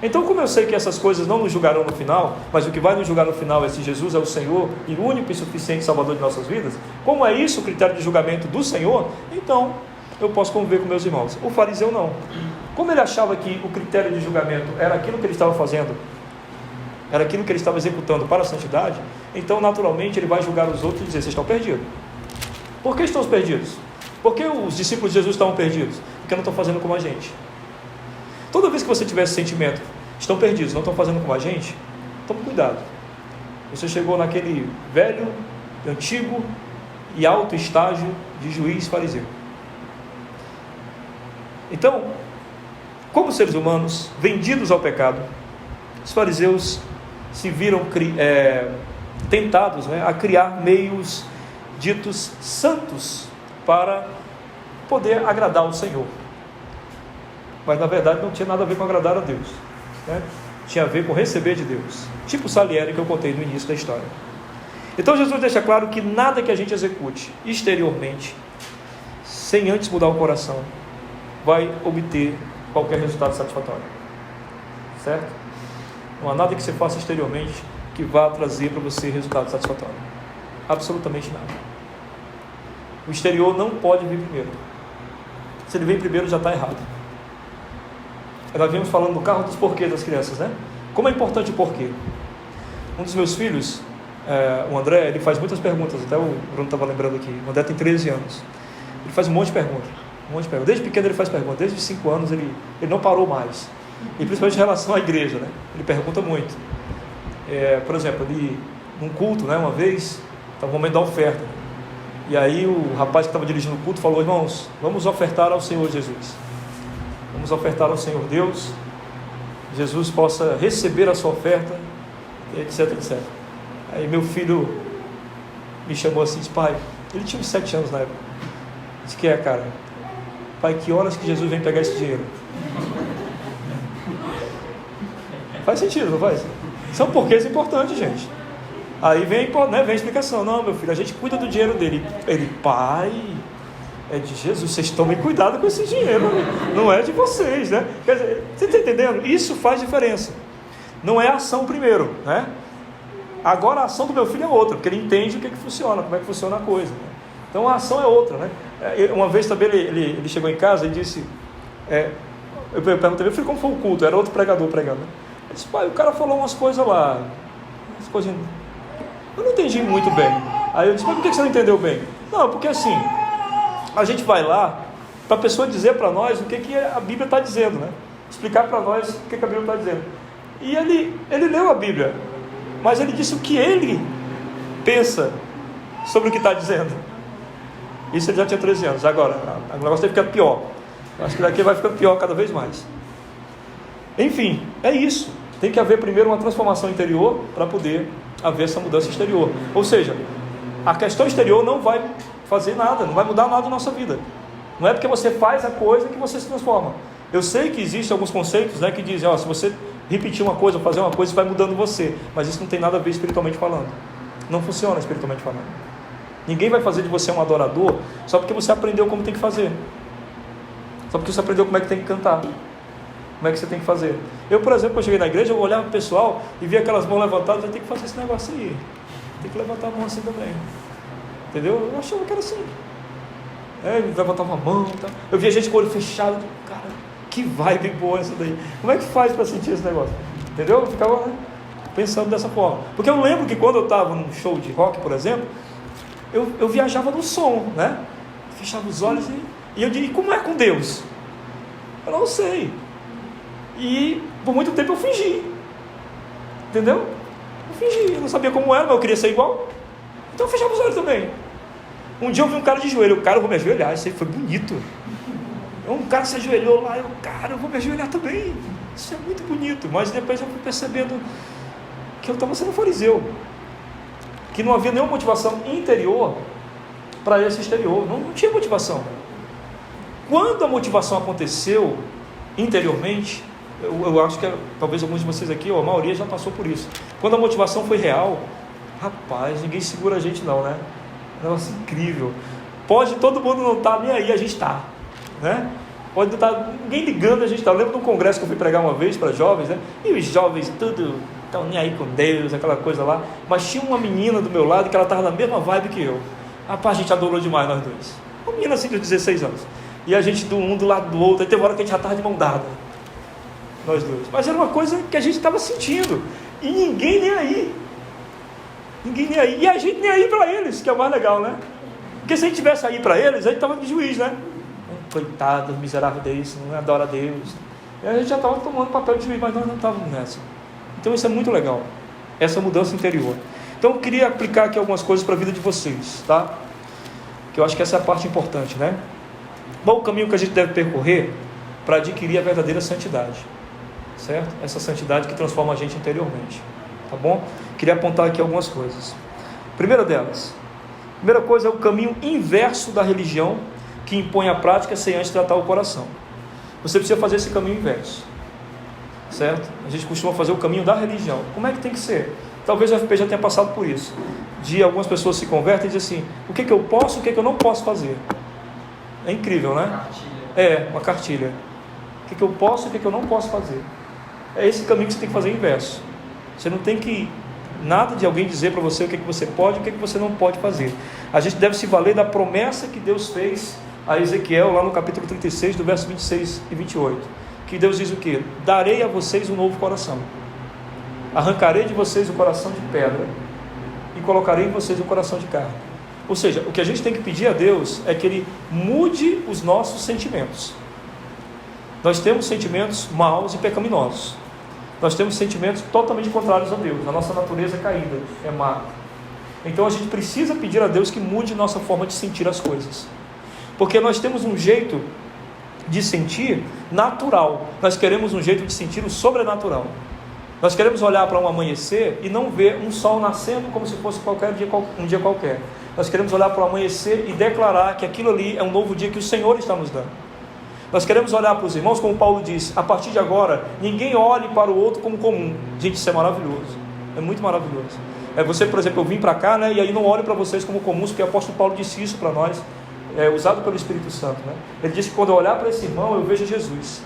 Então, como eu sei que essas coisas não nos julgarão no final, mas o que vai nos julgar no final é se Jesus é o Senhor e o único e suficiente Salvador de nossas vidas, como é isso o critério de julgamento do Senhor, então eu posso conviver com meus irmãos. O fariseu não. Como ele achava que o critério de julgamento era aquilo que ele estava fazendo, era aquilo que ele estava executando para a santidade, então naturalmente ele vai julgar os outros e dizer, vocês estão perdidos. Por que estão perdidos? Por que os discípulos de Jesus estavam perdidos? Porque não estão fazendo como a gente. Toda vez que você tiver esse sentimento, estão perdidos, não estão fazendo como a gente, tome cuidado. Você chegou naquele velho, antigo e alto estágio de juiz fariseu. Então, como seres humanos vendidos ao pecado, os fariseus se viram tentados, né, a criar meios ditos santos para poder agradar o Senhor. Mas na verdade não tinha nada a ver com agradar a Deus, né? Tinha a ver com receber de Deus, tipo o Salieri que eu contei no início da história. Então Jesus deixa claro que nada que a gente execute exteriormente, sem antes mudar o coração, vai obter qualquer resultado satisfatório, certo? Não há nada que você faça exteriormente que vá trazer para você resultado satisfatório, absolutamente nada. O exterior não pode vir primeiro. Se ele vem primeiro, já está errado. Nós viemos falando do carro dos porquês das crianças, né? Como é importante o porquê. Um dos meus filhos, o André, ele faz muitas perguntas. Até o Bruno estava lembrando aqui. O André tem 13 anos. Ele faz um monte de perguntas. Desde pequeno ele faz perguntas. Desde os 5 anos ele não parou mais. E principalmente em relação à igreja, né? Ele pergunta muito. Por exemplo, ele, num culto, né, uma vez, estava no momento da oferta. E aí o rapaz que estava dirigindo o culto falou, irmãos, vamos ofertar ao Senhor Jesus. Vamos ofertar ao Senhor Deus. Jesus possa receber a sua oferta, etc, etc. Aí meu filho me chamou assim, disse, pai, ele tinha uns 7 anos na época. Disse, que cara? Pai, que horas que Jesus vem pegar esse dinheiro? Faz sentido, não faz? São porquês importantes, gente. Aí vem a explicação. Não, meu filho, a gente cuida do dinheiro dele. Ele, pai, é de Jesus, vocês tomem cuidado com esse dinheiro, não é de vocês, né? Quer dizer, você está entendendo? Isso faz diferença. Não é a ação primeiro, né? Agora a ação do meu filho é outra, porque ele entende o que funciona, como é que funciona a coisa, né? Então a ação é outra, né? Uma vez também ele chegou em casa e disse, eu perguntei, eu falei, como foi o culto? Era outro pregador pregando. Ele disse, pai, o cara falou umas coisas lá, umas coisas, eu não entendi muito bem. Aí eu disse, mas por que você não entendeu bem? Não, porque assim, a gente vai lá para a pessoa dizer para nós o que a Bíblia está dizendo, né? Explicar para nós o que a Bíblia está dizendo. E ele leu a Bíblia, mas ele disse o que ele pensa sobre o que está dizendo. Isso ele já tinha 13 anos. Agora, o negócio está ficando pior. Acho que daqui vai ficando pior cada vez mais. Enfim, é isso. Tem que haver primeiro uma transformação interior para poder haver essa mudança exterior. Ou seja, a questão exterior não vai fazer nada, não vai mudar nada na nossa vida. Não é porque você faz a coisa que você se transforma. Eu sei que existem alguns conceitos, né, que dizem, se você repetir uma coisa, fazer uma coisa, isso vai mudando você. Mas isso não tem nada a ver espiritualmente falando. Não funciona espiritualmente falando. Ninguém vai fazer de você um adorador só porque você aprendeu como tem que fazer. Só porque você aprendeu como é que tem que cantar. Como é que você tem que fazer. Eu, por exemplo, eu cheguei na igreja, eu olhava para o pessoal e via aquelas mãos levantadas, eu tenho que fazer esse negócio aí. Tem que levantar a mão assim também. Entendeu? Eu achava que era assim. Levantava a mão e tal. Eu via gente com o olho fechado. Cara, que vibe boa essa daí. Como é que faz para sentir esse negócio? Entendeu? Eu ficava pensando dessa forma. Porque eu lembro que quando eu estava num show de rock, por exemplo, eu viajava no som, né? Fechava os olhos e eu dizia, e como é com Deus? Eu não sei. E por muito tempo eu fingi. Entendeu? Eu fingi, eu não sabia como era, mas eu queria ser igual. Então eu fechava os olhos também. Um dia eu vi um cara de joelho, eu vou me ajoelhar, isso aí foi bonito. Um cara se ajoelhou lá, eu vou me ajoelhar também. Isso é muito bonito. Mas depois eu fui percebendo que eu estava sendo fariseu, que não havia nenhuma motivação interior para esse exterior, não tinha motivação. Quando a motivação aconteceu interiormente, eu acho que talvez alguns de vocês aqui, ou a maioria já passou por isso. Quando a motivação foi real, rapaz, ninguém segura a gente não, né? Negócio incrível. Pode todo mundo não estar nem aí, a gente está, né? Pode não estar ninguém ligando, a gente está. Eu lembro de um congresso que eu fui pregar uma vez para jovens, né? E os jovens tudo estão nem aí com Deus, aquela coisa lá. Mas tinha uma menina do meu lado que ela estava na mesma vibe que eu. Rapaz, a gente adorou demais nós dois. Uma menina assim de 16 anos. E a gente um do lado do outro. Aí teve uma hora que a gente já estava de mão dada, nós dois. Mas era uma coisa que a gente estava sentindo. E ninguém nem aí. Ninguém nem aí. E a gente nem aí para eles, que é o mais legal, né? Porque se a gente tivesse aí para eles, a gente estava de juiz, né? Coitado, miserável deles, não adora Deus. E a gente já estava tomando papel de juiz, mas nós não estávamos nessa. Então isso é muito legal, essa mudança interior. Então eu queria aplicar aqui algumas coisas para a vida de vocês, tá? Que eu acho que essa é a parte importante, né? Bom, o caminho que a gente deve percorrer para adquirir a verdadeira santidade, certo? Essa santidade que transforma a gente interiormente, tá bom? Queria apontar aqui algumas coisas. Primeira delas, primeira coisa é o caminho inverso da religião, que impõe a prática sem antes tratar o coração. Você precisa fazer esse caminho inverso, certo? A gente costuma fazer o caminho da religião. Como é que tem que ser? Talvez o FP já tenha passado por isso. De algumas pessoas se convertem e dizem assim, o que eu posso, o que eu não posso fazer. É incrível, né? Uma cartilha. O que eu posso, o que eu não posso fazer. É esse caminho que você tem que fazer inverso. Você não tem que nada de alguém dizer para você o que você pode e o que você não pode fazer. A gente deve se valer da promessa que Deus fez a Ezequiel, lá no capítulo 36, do verso 26 e 28. Que Deus diz o quê? Darei a vocês um novo coração. Arrancarei de vocês o coração de pedra e colocarei em vocês o coração de carne. Ou seja, o que a gente tem que pedir a Deus é que Ele mude os nossos sentimentos. Nós temos sentimentos maus e pecaminosos. Nós temos sentimentos totalmente contrários a Deus. A nossa natureza é caída, é má. Então a gente precisa pedir a Deus que mude nossa forma de sentir as coisas. Porque nós temos um jeito de sentir natural. Nós queremos um jeito de sentir o sobrenatural. Nós queremos olhar para um amanhecer e não ver um sol nascendo como se fosse um dia qualquer. Nós queremos olhar para o amanhecer e declarar que aquilo ali é um novo dia que o Senhor está nos dando. Nós queremos olhar para os irmãos, como Paulo disse, a partir de agora, ninguém olhe para o outro como comum. Gente, isso é maravilhoso. É muito maravilhoso. Você, por exemplo, eu vim para cá, né, e aí não olho para vocês como comuns, porque o apóstolo Paulo disse isso para nós, usado pelo Espírito Santo, né? Ele disse que quando eu olhar para esse irmão, eu vejo Jesus.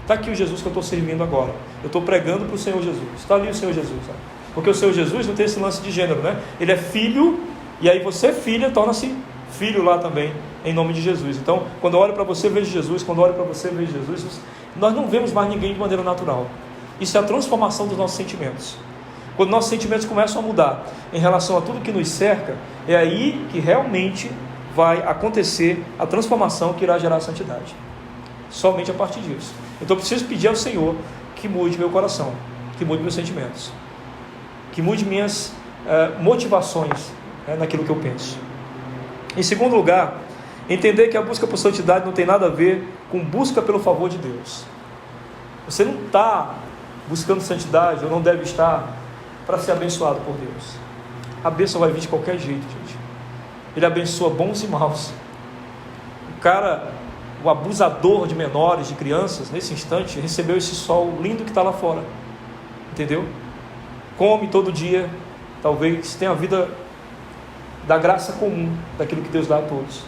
Está aqui o Jesus que eu estou servindo agora. Eu estou pregando para o Senhor Jesus. Está ali o Senhor Jesus. Sabe? Porque o Senhor Jesus não tem esse lance de gênero, né? Ele é filho, e aí você, filha, torna-se filho lá também, em nome de Jesus. Então, quando eu olho para você, vejo Jesus. Quando eu olho para você, vejo Jesus. Nós não vemos mais ninguém de maneira natural. Isso é a transformação dos nossos sentimentos. Quando nossos sentimentos começam a mudar em relação a tudo que nos cerca, é aí que realmente vai acontecer a transformação que irá gerar a santidade. Somente a partir disso. Então eu preciso pedir ao Senhor que mude meu coração, que mude meus sentimentos, que mude minhas motivações naquilo que eu penso. Em segundo lugar, entender que a busca por santidade não tem nada a ver com busca pelo favor de Deus. Você não está buscando santidade, ou não deve estar, para ser abençoado por Deus. A bênção vai vir de qualquer jeito, gente. Ele abençoa bons e maus. O abusador de menores, de crianças, nesse instante, recebeu esse sol lindo que está lá fora. Entendeu? Come todo dia, talvez tenha a vida da graça comum, daquilo que Deus dá a todos.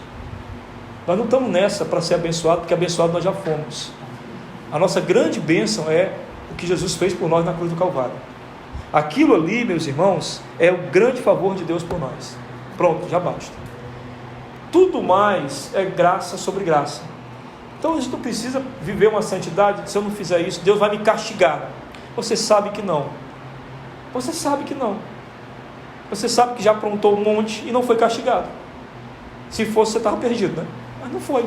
Nós não estamos nessa para ser abençoado, porque abençoado nós já fomos. A nossa grande bênção é o que Jesus fez por nós na cruz do Calvário. Aquilo ali, meus irmãos, é o grande favor de Deus por nós. Pronto, já basta. Tudo mais é graça sobre graça. Então a gente não precisa viver uma santidade. Se eu não fizer isso, Deus vai me castigar. Você sabe que não. Você sabe que não. Você sabe que já aprontou um monte e não foi castigado. Se fosse, você estava perdido, né? Mas não foi.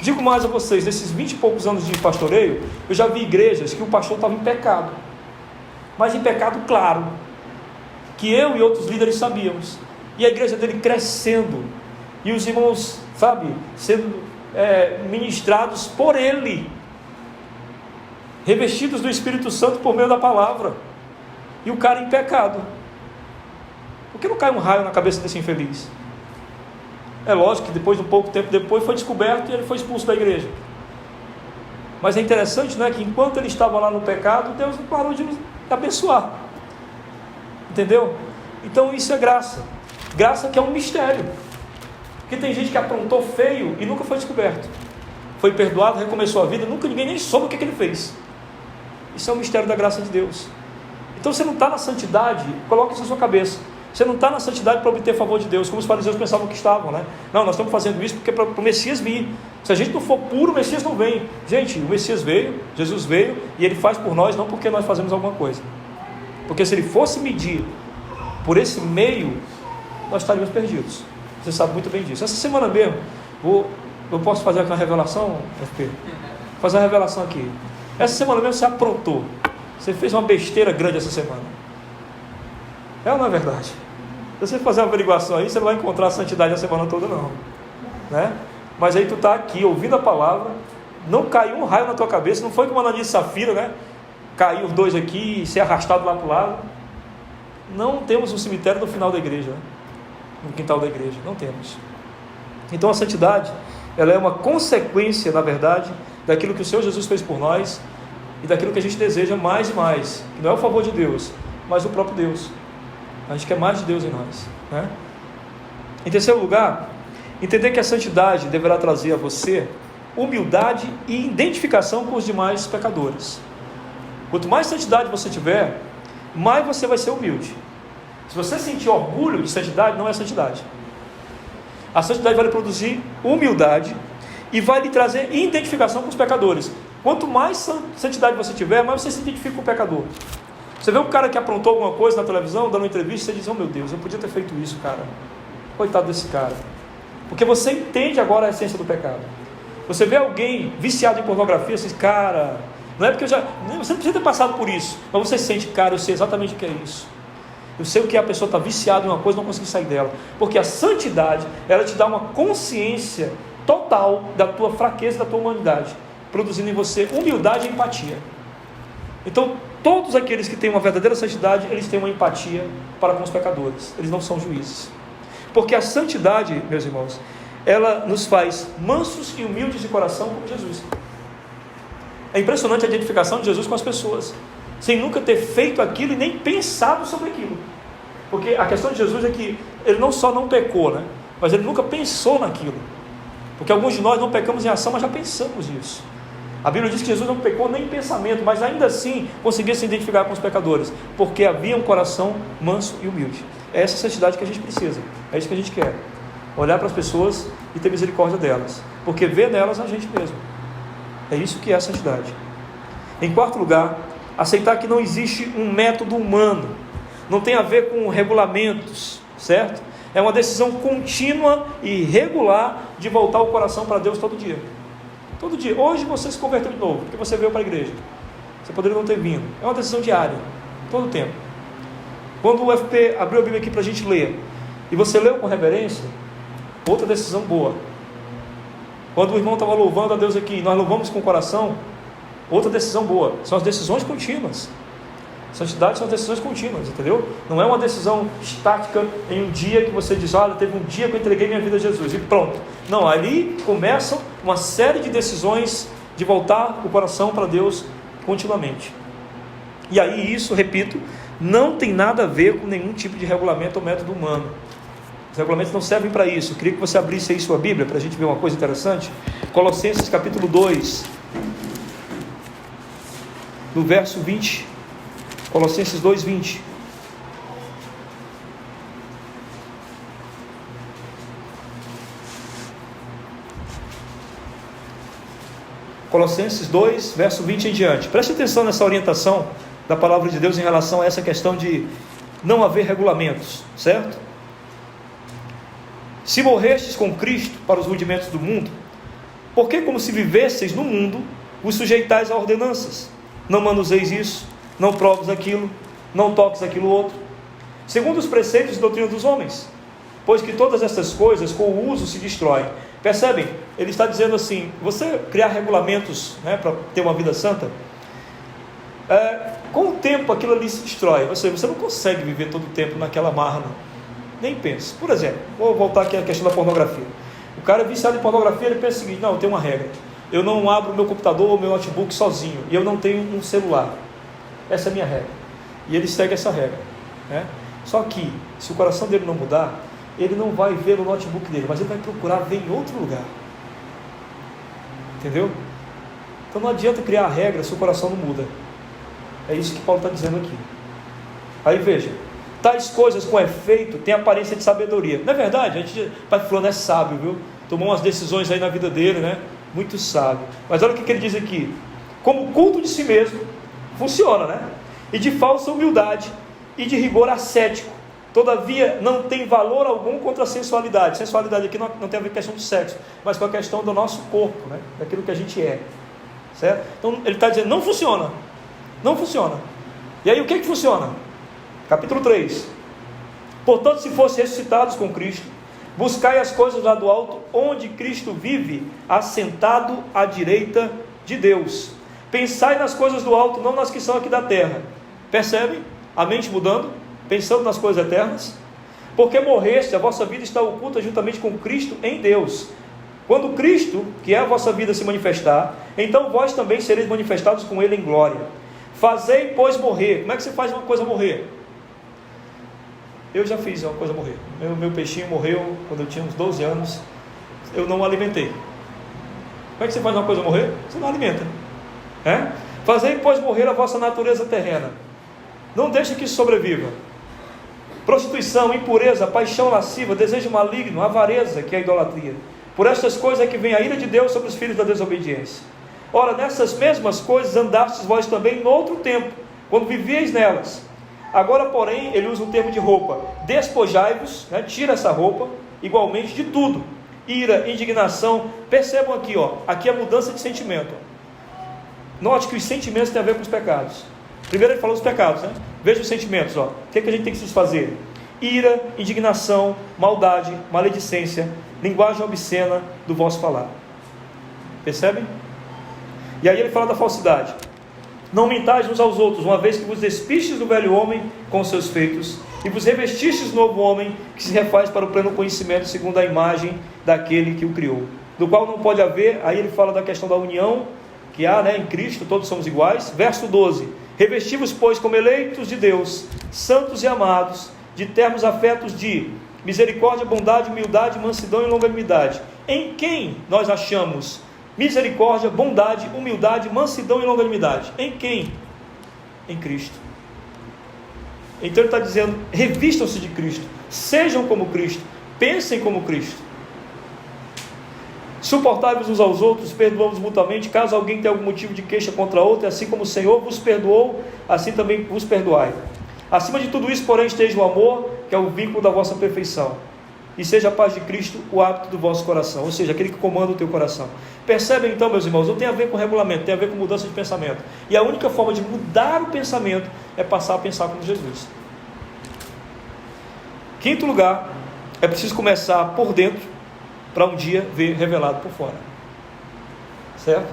Digo mais a vocês, nesses 20 e poucos anos de pastoreio, eu já vi igrejas que o pastor estava em pecado. Mas em pecado claro, que eu e outros líderes sabíamos, e a igreja dele crescendo, e os irmãos, sabe, sendo ministrados por ele, revestidos do Espírito Santo por meio da palavra, e o cara em pecado. Por que não cai um raio na cabeça desse infeliz? É lógico que depois de um pouco tempo depois foi descoberto e ele foi expulso da igreja. Mas é interessante, né, que enquanto ele estava lá no pecado, Deus não parou de abençoar. Entendeu? Então isso é graça. Graça que é um mistério. Porque tem gente que aprontou feio e nunca foi descoberto. Foi perdoado, recomeçou a vida, ninguém nem soube o que ele fez. Isso é um mistério da graça de Deus. Então você não está na santidade, coloque isso na sua cabeça. Você não está na santidade para obter favor de Deus, como os fariseus pensavam que estavam, né? Não, nós estamos fazendo isso porque para o Messias vir. Se a gente não for puro, o Messias não vem. Gente, o Messias veio, Jesus veio, e Ele faz por nós, não porque nós fazemos alguma coisa. Porque se Ele fosse medir por esse meio, nós estaríamos perdidos. Você sabe muito bem disso. Essa semana mesmo, eu posso fazer aqui uma revelação, FP? Vou fazer uma revelação aqui. Essa semana mesmo você aprontou. Você fez uma besteira grande essa semana. É ou não é verdade? Se você fazer uma averiguação aí, você não vai encontrar a santidade a semana toda não, né? Mas aí tu está aqui ouvindo a palavra, não caiu um raio na tua cabeça, não foi como Ananias e Safira, né? Caiu os dois aqui e ser arrastado lá para o lado. Não temos um cemitério no final da igreja, né? No quintal da igreja, não temos. Então a santidade, ela é uma consequência, na verdade, daquilo que o Senhor Jesus fez por nós e daquilo que a gente deseja mais e mais, que não é o favor de Deus, mas o próprio Deus. A gente quer mais de Deus em nós, né? Em terceiro lugar, entender que a santidade deverá trazer a você humildade e identificação com os demais pecadores. Quanto mais santidade você tiver, mais você vai ser humilde. Se você sentir orgulho de santidade, não é santidade. A santidade vai lhe produzir humildade e vai lhe trazer identificação com os pecadores. Quanto mais santidade você tiver, mais você se identifica com o pecador. Você vê um cara que aprontou alguma coisa na televisão, dando uma entrevista, você diz, oh meu Deus, eu podia ter feito isso, cara. Coitado desse cara. Porque você entende agora a essência do pecado. Você vê alguém viciado em pornografia, você diz, cara, não é porque você não precisa ter passado por isso, mas você sente, cara, eu sei exatamente o que é isso. Eu sei o que é a pessoa está viciada em uma coisa e não consegue sair dela. Porque a santidade, ela te dá uma consciência total da tua fraqueza, da tua humanidade, produzindo em você humildade e empatia. Então, todos aqueles que têm uma verdadeira santidade, eles têm uma empatia para com os pecadores. Eles não são juízes. Porque a santidade, meus irmãos, ela nos faz mansos e humildes de coração como Jesus. É impressionante a identificação de Jesus com as pessoas, sem nunca ter feito aquilo e nem pensado sobre aquilo. Porque a questão de Jesus é que ele não só não pecou, né? Mas ele nunca pensou naquilo. Porque alguns de nós não pecamos em ação, mas já pensamos nisso. A Bíblia diz que Jesus não pecou nem em pensamento, mas ainda assim conseguia se identificar com os pecadores, porque havia um coração manso e humilde. É essa santidade que a gente precisa, é isso que a gente quer. Olhar para as pessoas e ter misericórdia delas, porque vê nelas a gente mesmo. É isso que é a santidade. Em quarto lugar, aceitar que não existe um método humano, não tem a ver com regulamentos, certo? É uma decisão contínua e regular de voltar o coração para Deus todo dia. Todo dia. Hoje você se converteu de novo, porque você veio para a igreja. Você poderia não ter vindo. É uma decisão diária, todo o tempo. Quando o FP abriu a Bíblia aqui para a gente ler, e você leu com reverência, outra decisão boa. Quando o irmão estava louvando a Deus aqui, nós louvamos com o coração, outra decisão boa. São as decisões contínuas. Santidade são as decisões contínuas, entendeu? Não é uma decisão estática em um dia que você diz, olha, teve um dia que eu entreguei minha vida a Jesus e pronto. Não, ali começam uma série de decisões de voltar o coração para Deus continuamente. E aí isso, repito, não tem nada a ver com nenhum tipo de regulamento ou método humano. Os regulamentos não servem para isso. Eu queria que você abrisse aí sua Bíblia para a gente ver uma coisa interessante. Colossenses capítulo 2, no verso 20. Colossenses 2, 20. Colossenses 2, verso 20 em diante. Preste atenção nessa orientação da palavra de Deus em relação a essa questão de não haver regulamentos, certo? Se morrestes com Cristo para os rudimentos do mundo, porque como se vivesseis no mundo, vos sujeitais a ordenanças. Não manuseis isso, não proves aquilo, não toques aquilo outro, segundo os preceitos e doutrina dos homens, pois que todas essas coisas com o uso se destroem. Percebem? Ele está dizendo assim, você criar regulamentos, né, para ter uma vida santa, com o tempo aquilo ali se destrói. Você não consegue viver todo o tempo naquela marra, não. Nem pense. Por exemplo, vou voltar aqui à questão da pornografia. O cara é viciado em pornografia, ele pensa o seguinte, não, eu tenho uma regra, eu não abro o meu computador ou o meu notebook sozinho, e eu não tenho um celular. Essa é a minha regra. E ele segue essa regra, né? Só que, se o coração dele não mudar, ele não vai ver no notebook dele, mas ele vai procurar ver em outro lugar. Entendeu? Então não adianta criar a regra se o coração não muda. É isso que Paulo está dizendo aqui. Aí veja, tais coisas com efeito têm aparência de sabedoria. Não é verdade? A gente, pai fulano é sábio, viu? Tomou umas decisões aí na vida dele, né? Muito sábio. Mas olha o que ele diz aqui. Como culto de si mesmo, funciona, né? E de falsa humildade e de rigor ascético. Todavia, não tem valor algum contra a sensualidade. Sensualidade aqui não tem a ver com a questão do sexo, mas com a questão do nosso corpo, né? Daquilo que a gente é. Certo? Então, ele está dizendo, não funciona. Não funciona. E aí, o que funciona? Capítulo 3. Portanto, se fosse ressuscitados com Cristo, buscai as coisas lá do alto, onde Cristo vive, assentado à direita de Deus. Pensai nas coisas do alto, não nas que são aqui da terra. Percebem? A mente mudando, pensando nas coisas eternas. Porque morreste, a vossa vida está oculta juntamente com Cristo em Deus. Quando Cristo, que é a vossa vida, se manifestar, então vós também sereis manifestados com Ele em glória. Fazei, pois, morrer. Como é que você faz uma coisa morrer? Eu já fiz uma coisa morrer. Meu peixinho morreu quando eu tinha uns 12 anos. Eu não o alimentei. Como é que você faz uma coisa morrer? Você não alimenta. Fazei, pois, morrer a vossa natureza terrena. Não deixe que isso sobreviva. Prostituição, impureza, paixão lasciva, desejo maligno, avareza, que é a idolatria. Por estas coisas é que vem a ira de Deus sobre os filhos da desobediência. Ora, nessas mesmas coisas andastes vós também no outro tempo, quando vivieis nelas. Agora, porém, ele usa um termo de roupa. Despojai-vos, né? Tira essa roupa, igualmente de tudo. Ira, indignação. Percebam aqui, aqui a mudança de sentimento. Note que os sentimentos têm a ver com os pecados. Primeiro ele falou dos pecados, né? Veja os sentimentos, O que a gente tem que se desfazer? Ira, indignação, maldade, maledicência, linguagem obscena do vosso falar. Percebem? E aí ele fala da falsidade. Não mentais uns aos outros, uma vez que vos despistes do velho homem com os seus feitos, e vos revestistes do novo homem, que se refaz para o pleno conhecimento, segundo a imagem daquele que o criou. Do qual não pode haver, aí ele fala da questão da união, que há, né, em Cristo, todos somos iguais. Verso 12. Revesti-vos, pois, como eleitos de Deus, santos e amados, de termos afetos de misericórdia, bondade, humildade, mansidão e longanimidade. Em quem nós achamos misericórdia, bondade, humildade, mansidão e longanimidade? Em quem? Em Cristo. Então ele está dizendo, revistam-se de Cristo, sejam como Cristo. Pensem como Cristo. Suportai-vos uns aos outros, perdoamos mutuamente, caso alguém tenha algum motivo de queixa contra outro, e assim como o Senhor vos perdoou, assim também vos perdoai. Acima de tudo isso, porém, esteja o amor, que é o vínculo da vossa perfeição, e seja a paz de Cristo o hábito do vosso coração, ou seja, aquele que comanda o teu coração. Percebem então, meus irmãos, não tem a ver com regulamento, tem a ver com mudança de pensamento, e a única forma de mudar o pensamento é passar a pensar como Jesus. Quinto lugar, é preciso começar por dentro, para um dia ver revelado por fora, certo?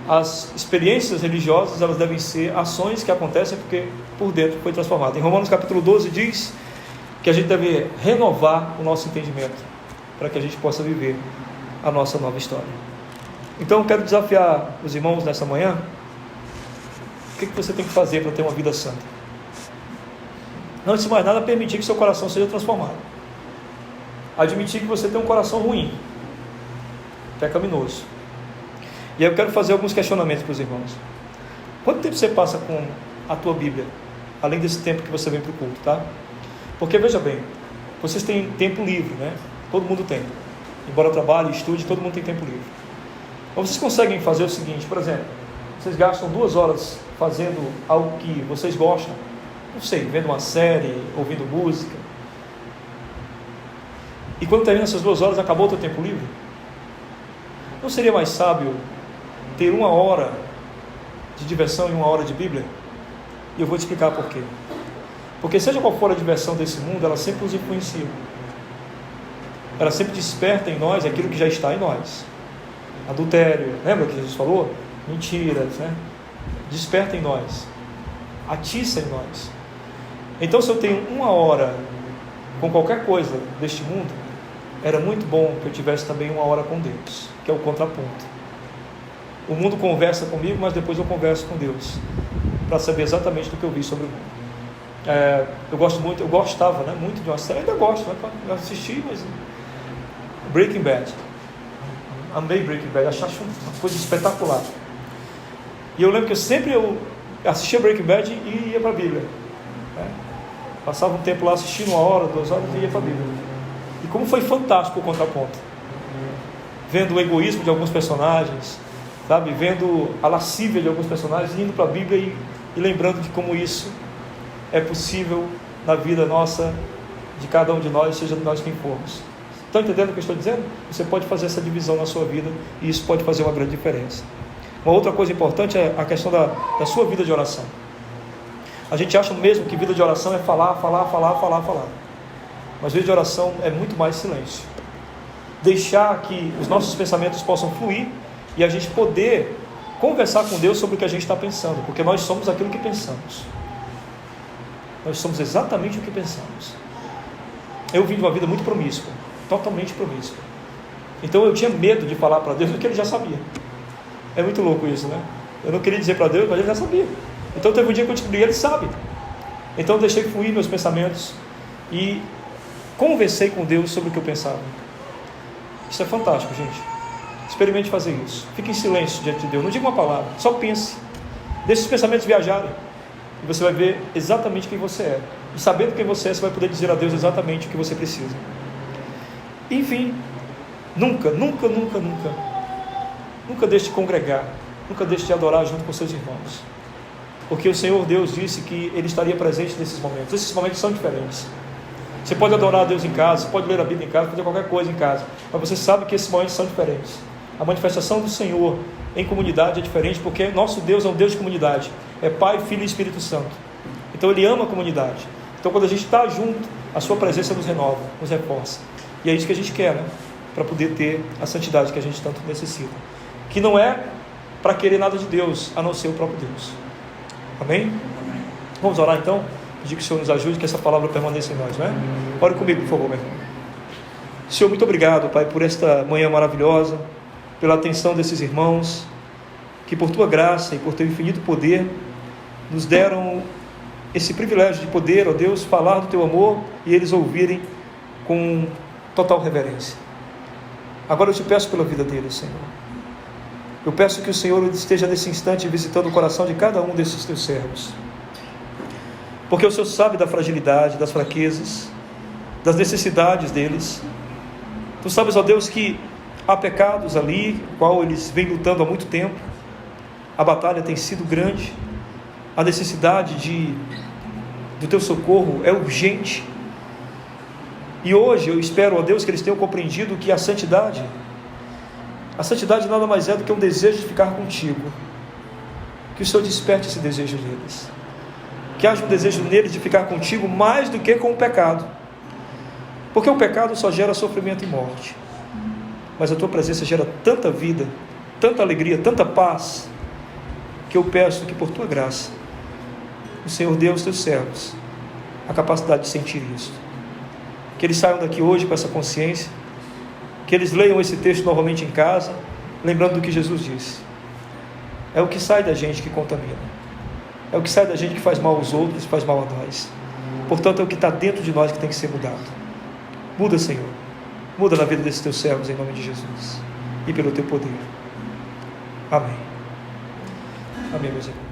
As experiências religiosas, elas devem ser ações que acontecem porque por dentro foi transformado. Em Romanos capítulo 12 diz que a gente deve renovar o nosso entendimento para que a gente possa viver a nossa nova história. Então eu quero desafiar os irmãos nessa manhã. O que você tem que fazer para ter uma vida santa? Antes de mais nada, permitir que seu coração seja transformado. Admitir que você tem um coração ruim, pecaminoso. E aí eu quero fazer alguns questionamentos para os irmãos. Quanto tempo você passa com a tua Bíblia, além desse tempo que você vem para o culto, tá? Porque veja bem, vocês têm tempo livre, né? Todo mundo tem. Embora trabalhe, estude, todo mundo tem tempo livre. Mas vocês conseguem fazer o seguinte, por exemplo, vocês gastam 2 horas fazendo algo que vocês gostam, não sei, vendo uma série, ouvindo música, e quando termina essas 2 horas, acabou o teu tempo livre? Não seria mais sábio ter 1 hora de diversão e 1 hora de Bíblia? E eu vou te explicar por quê. Porque seja qual for a diversão desse mundo, ela sempre nos influencia. Ela sempre desperta em nós aquilo que já está em nós. Adultério, lembra que Jesus falou? Mentiras, né? Desperta em nós. Atiça em nós. Então, se eu tenho 1 hora com qualquer coisa deste mundo, era muito bom que eu tivesse também 1 hora com Deus, que é o contraponto. O mundo conversa comigo, mas depois eu converso com Deus, para saber exatamente do que eu vi sobre o mundo. Eu gostava, né, muito de uma série, ainda gosto, né, para assistir, mas Breaking Bad. Amei Breaking Bad, acho uma coisa espetacular. E eu lembro que eu assistia Breaking Bad e ia para a Bíblia, né? Passava um tempo lá assistindo 1 hora, 2 horas e ia para a Bíblia. E como foi fantástico o contraponto. Vendo o egoísmo de alguns personagens, sabe? Vendo a lascívia de alguns personagens, indo para a Bíblia e lembrando de como isso é possível na vida nossa, de cada um de nós, seja de nós quem formos. Estão entendendo o que eu estou dizendo? Você pode fazer essa divisão na sua vida e isso pode fazer uma grande diferença. Uma outra coisa importante é a questão da sua vida de oração. A gente acha mesmo que vida de oração é falar. Mas vida de oração é muito mais silêncio. Deixar que os nossos pensamentos possam fluir e a gente poder conversar com Deus sobre o que a gente está pensando, porque nós somos aquilo que pensamos. Nós somos exatamente o que pensamos. Eu vim de uma vida muito promíscua, totalmente promíscua. Então eu tinha medo de falar para Deus do que Ele já sabia. É muito louco isso, né? Eu não queria dizer para Deus, mas Ele já sabia. Então teve um dia que eu descobri, Ele sabe. Então eu deixei fluir meus pensamentos e conversei com Deus sobre o que eu pensava. Isso é fantástico, gente. Experimente fazer isso. Fique em silêncio diante de Deus. Não diga uma palavra, só pense. Deixe os pensamentos viajarem. E você vai ver exatamente quem você é. E sabendo quem você é, você vai poder dizer a Deus exatamente o que você precisa. Enfim, nunca deixe de congregar. Nunca deixe de adorar junto com seus irmãos. Porque o Senhor Deus disse que Ele estaria presente nesses momentos. Esses momentos são diferentes. Você pode adorar a Deus em casa, você pode ler a Bíblia em casa, fazer qualquer coisa em casa, mas você sabe que esses momentos são diferentes. A manifestação do Senhor em comunidade é diferente, porque nosso Deus é um Deus de comunidade, é Pai, Filho e Espírito Santo. Então Ele ama a comunidade. Então quando a gente está junto, a sua presença nos renova, nos reforça. E é isso que a gente quer, né? Para poder ter a santidade que a gente tanto necessita, que não é para querer nada de Deus, a não ser o próprio Deus. Amém? Vamos orar então? Pedir que o Senhor nos ajude, que essa palavra permaneça em nós, né? Ore comigo, por favor, meu irmão. Senhor, muito obrigado, Pai, por esta manhã maravilhosa, pela atenção desses irmãos, que por Tua graça e por Teu infinito poder, nos deram esse privilégio de poder, ó Deus, falar do Teu amor e eles ouvirem com total reverência. Agora eu te peço pela vida deles, Senhor. Eu peço que o Senhor esteja nesse instante visitando o coração de cada um desses Teus servos. Porque o Senhor sabe da fragilidade, das fraquezas, das necessidades deles. Tu sabes, ó Deus, que há pecados ali, qual eles vêm lutando há muito tempo. A batalha tem sido grande. A necessidade do teu socorro é urgente. E hoje eu espero, ó Deus, que eles tenham compreendido que a santidade nada mais é do que um desejo de ficar contigo. Que o Senhor desperte esse desejo neles. Que haja um desejo neles de ficar contigo mais do que com o pecado. Porque o pecado só gera sofrimento e morte. Mas a tua presença gera tanta vida, tanta alegria, tanta paz, que eu peço que por tua graça o Senhor dê aos teus servos a capacidade de sentir isso. Que eles saiam daqui hoje com essa consciência, que eles leiam esse texto novamente em casa, lembrando do que Jesus disse. É o que sai da gente que contamina, é o que sai da gente que faz mal aos outros, faz mal a nós. Portanto, é o que está dentro de nós que tem que ser mudado. Muda, Senhor, muda na vida desses teus servos, em nome de Jesus, e pelo teu poder. Amém. Amém, meus irmãos.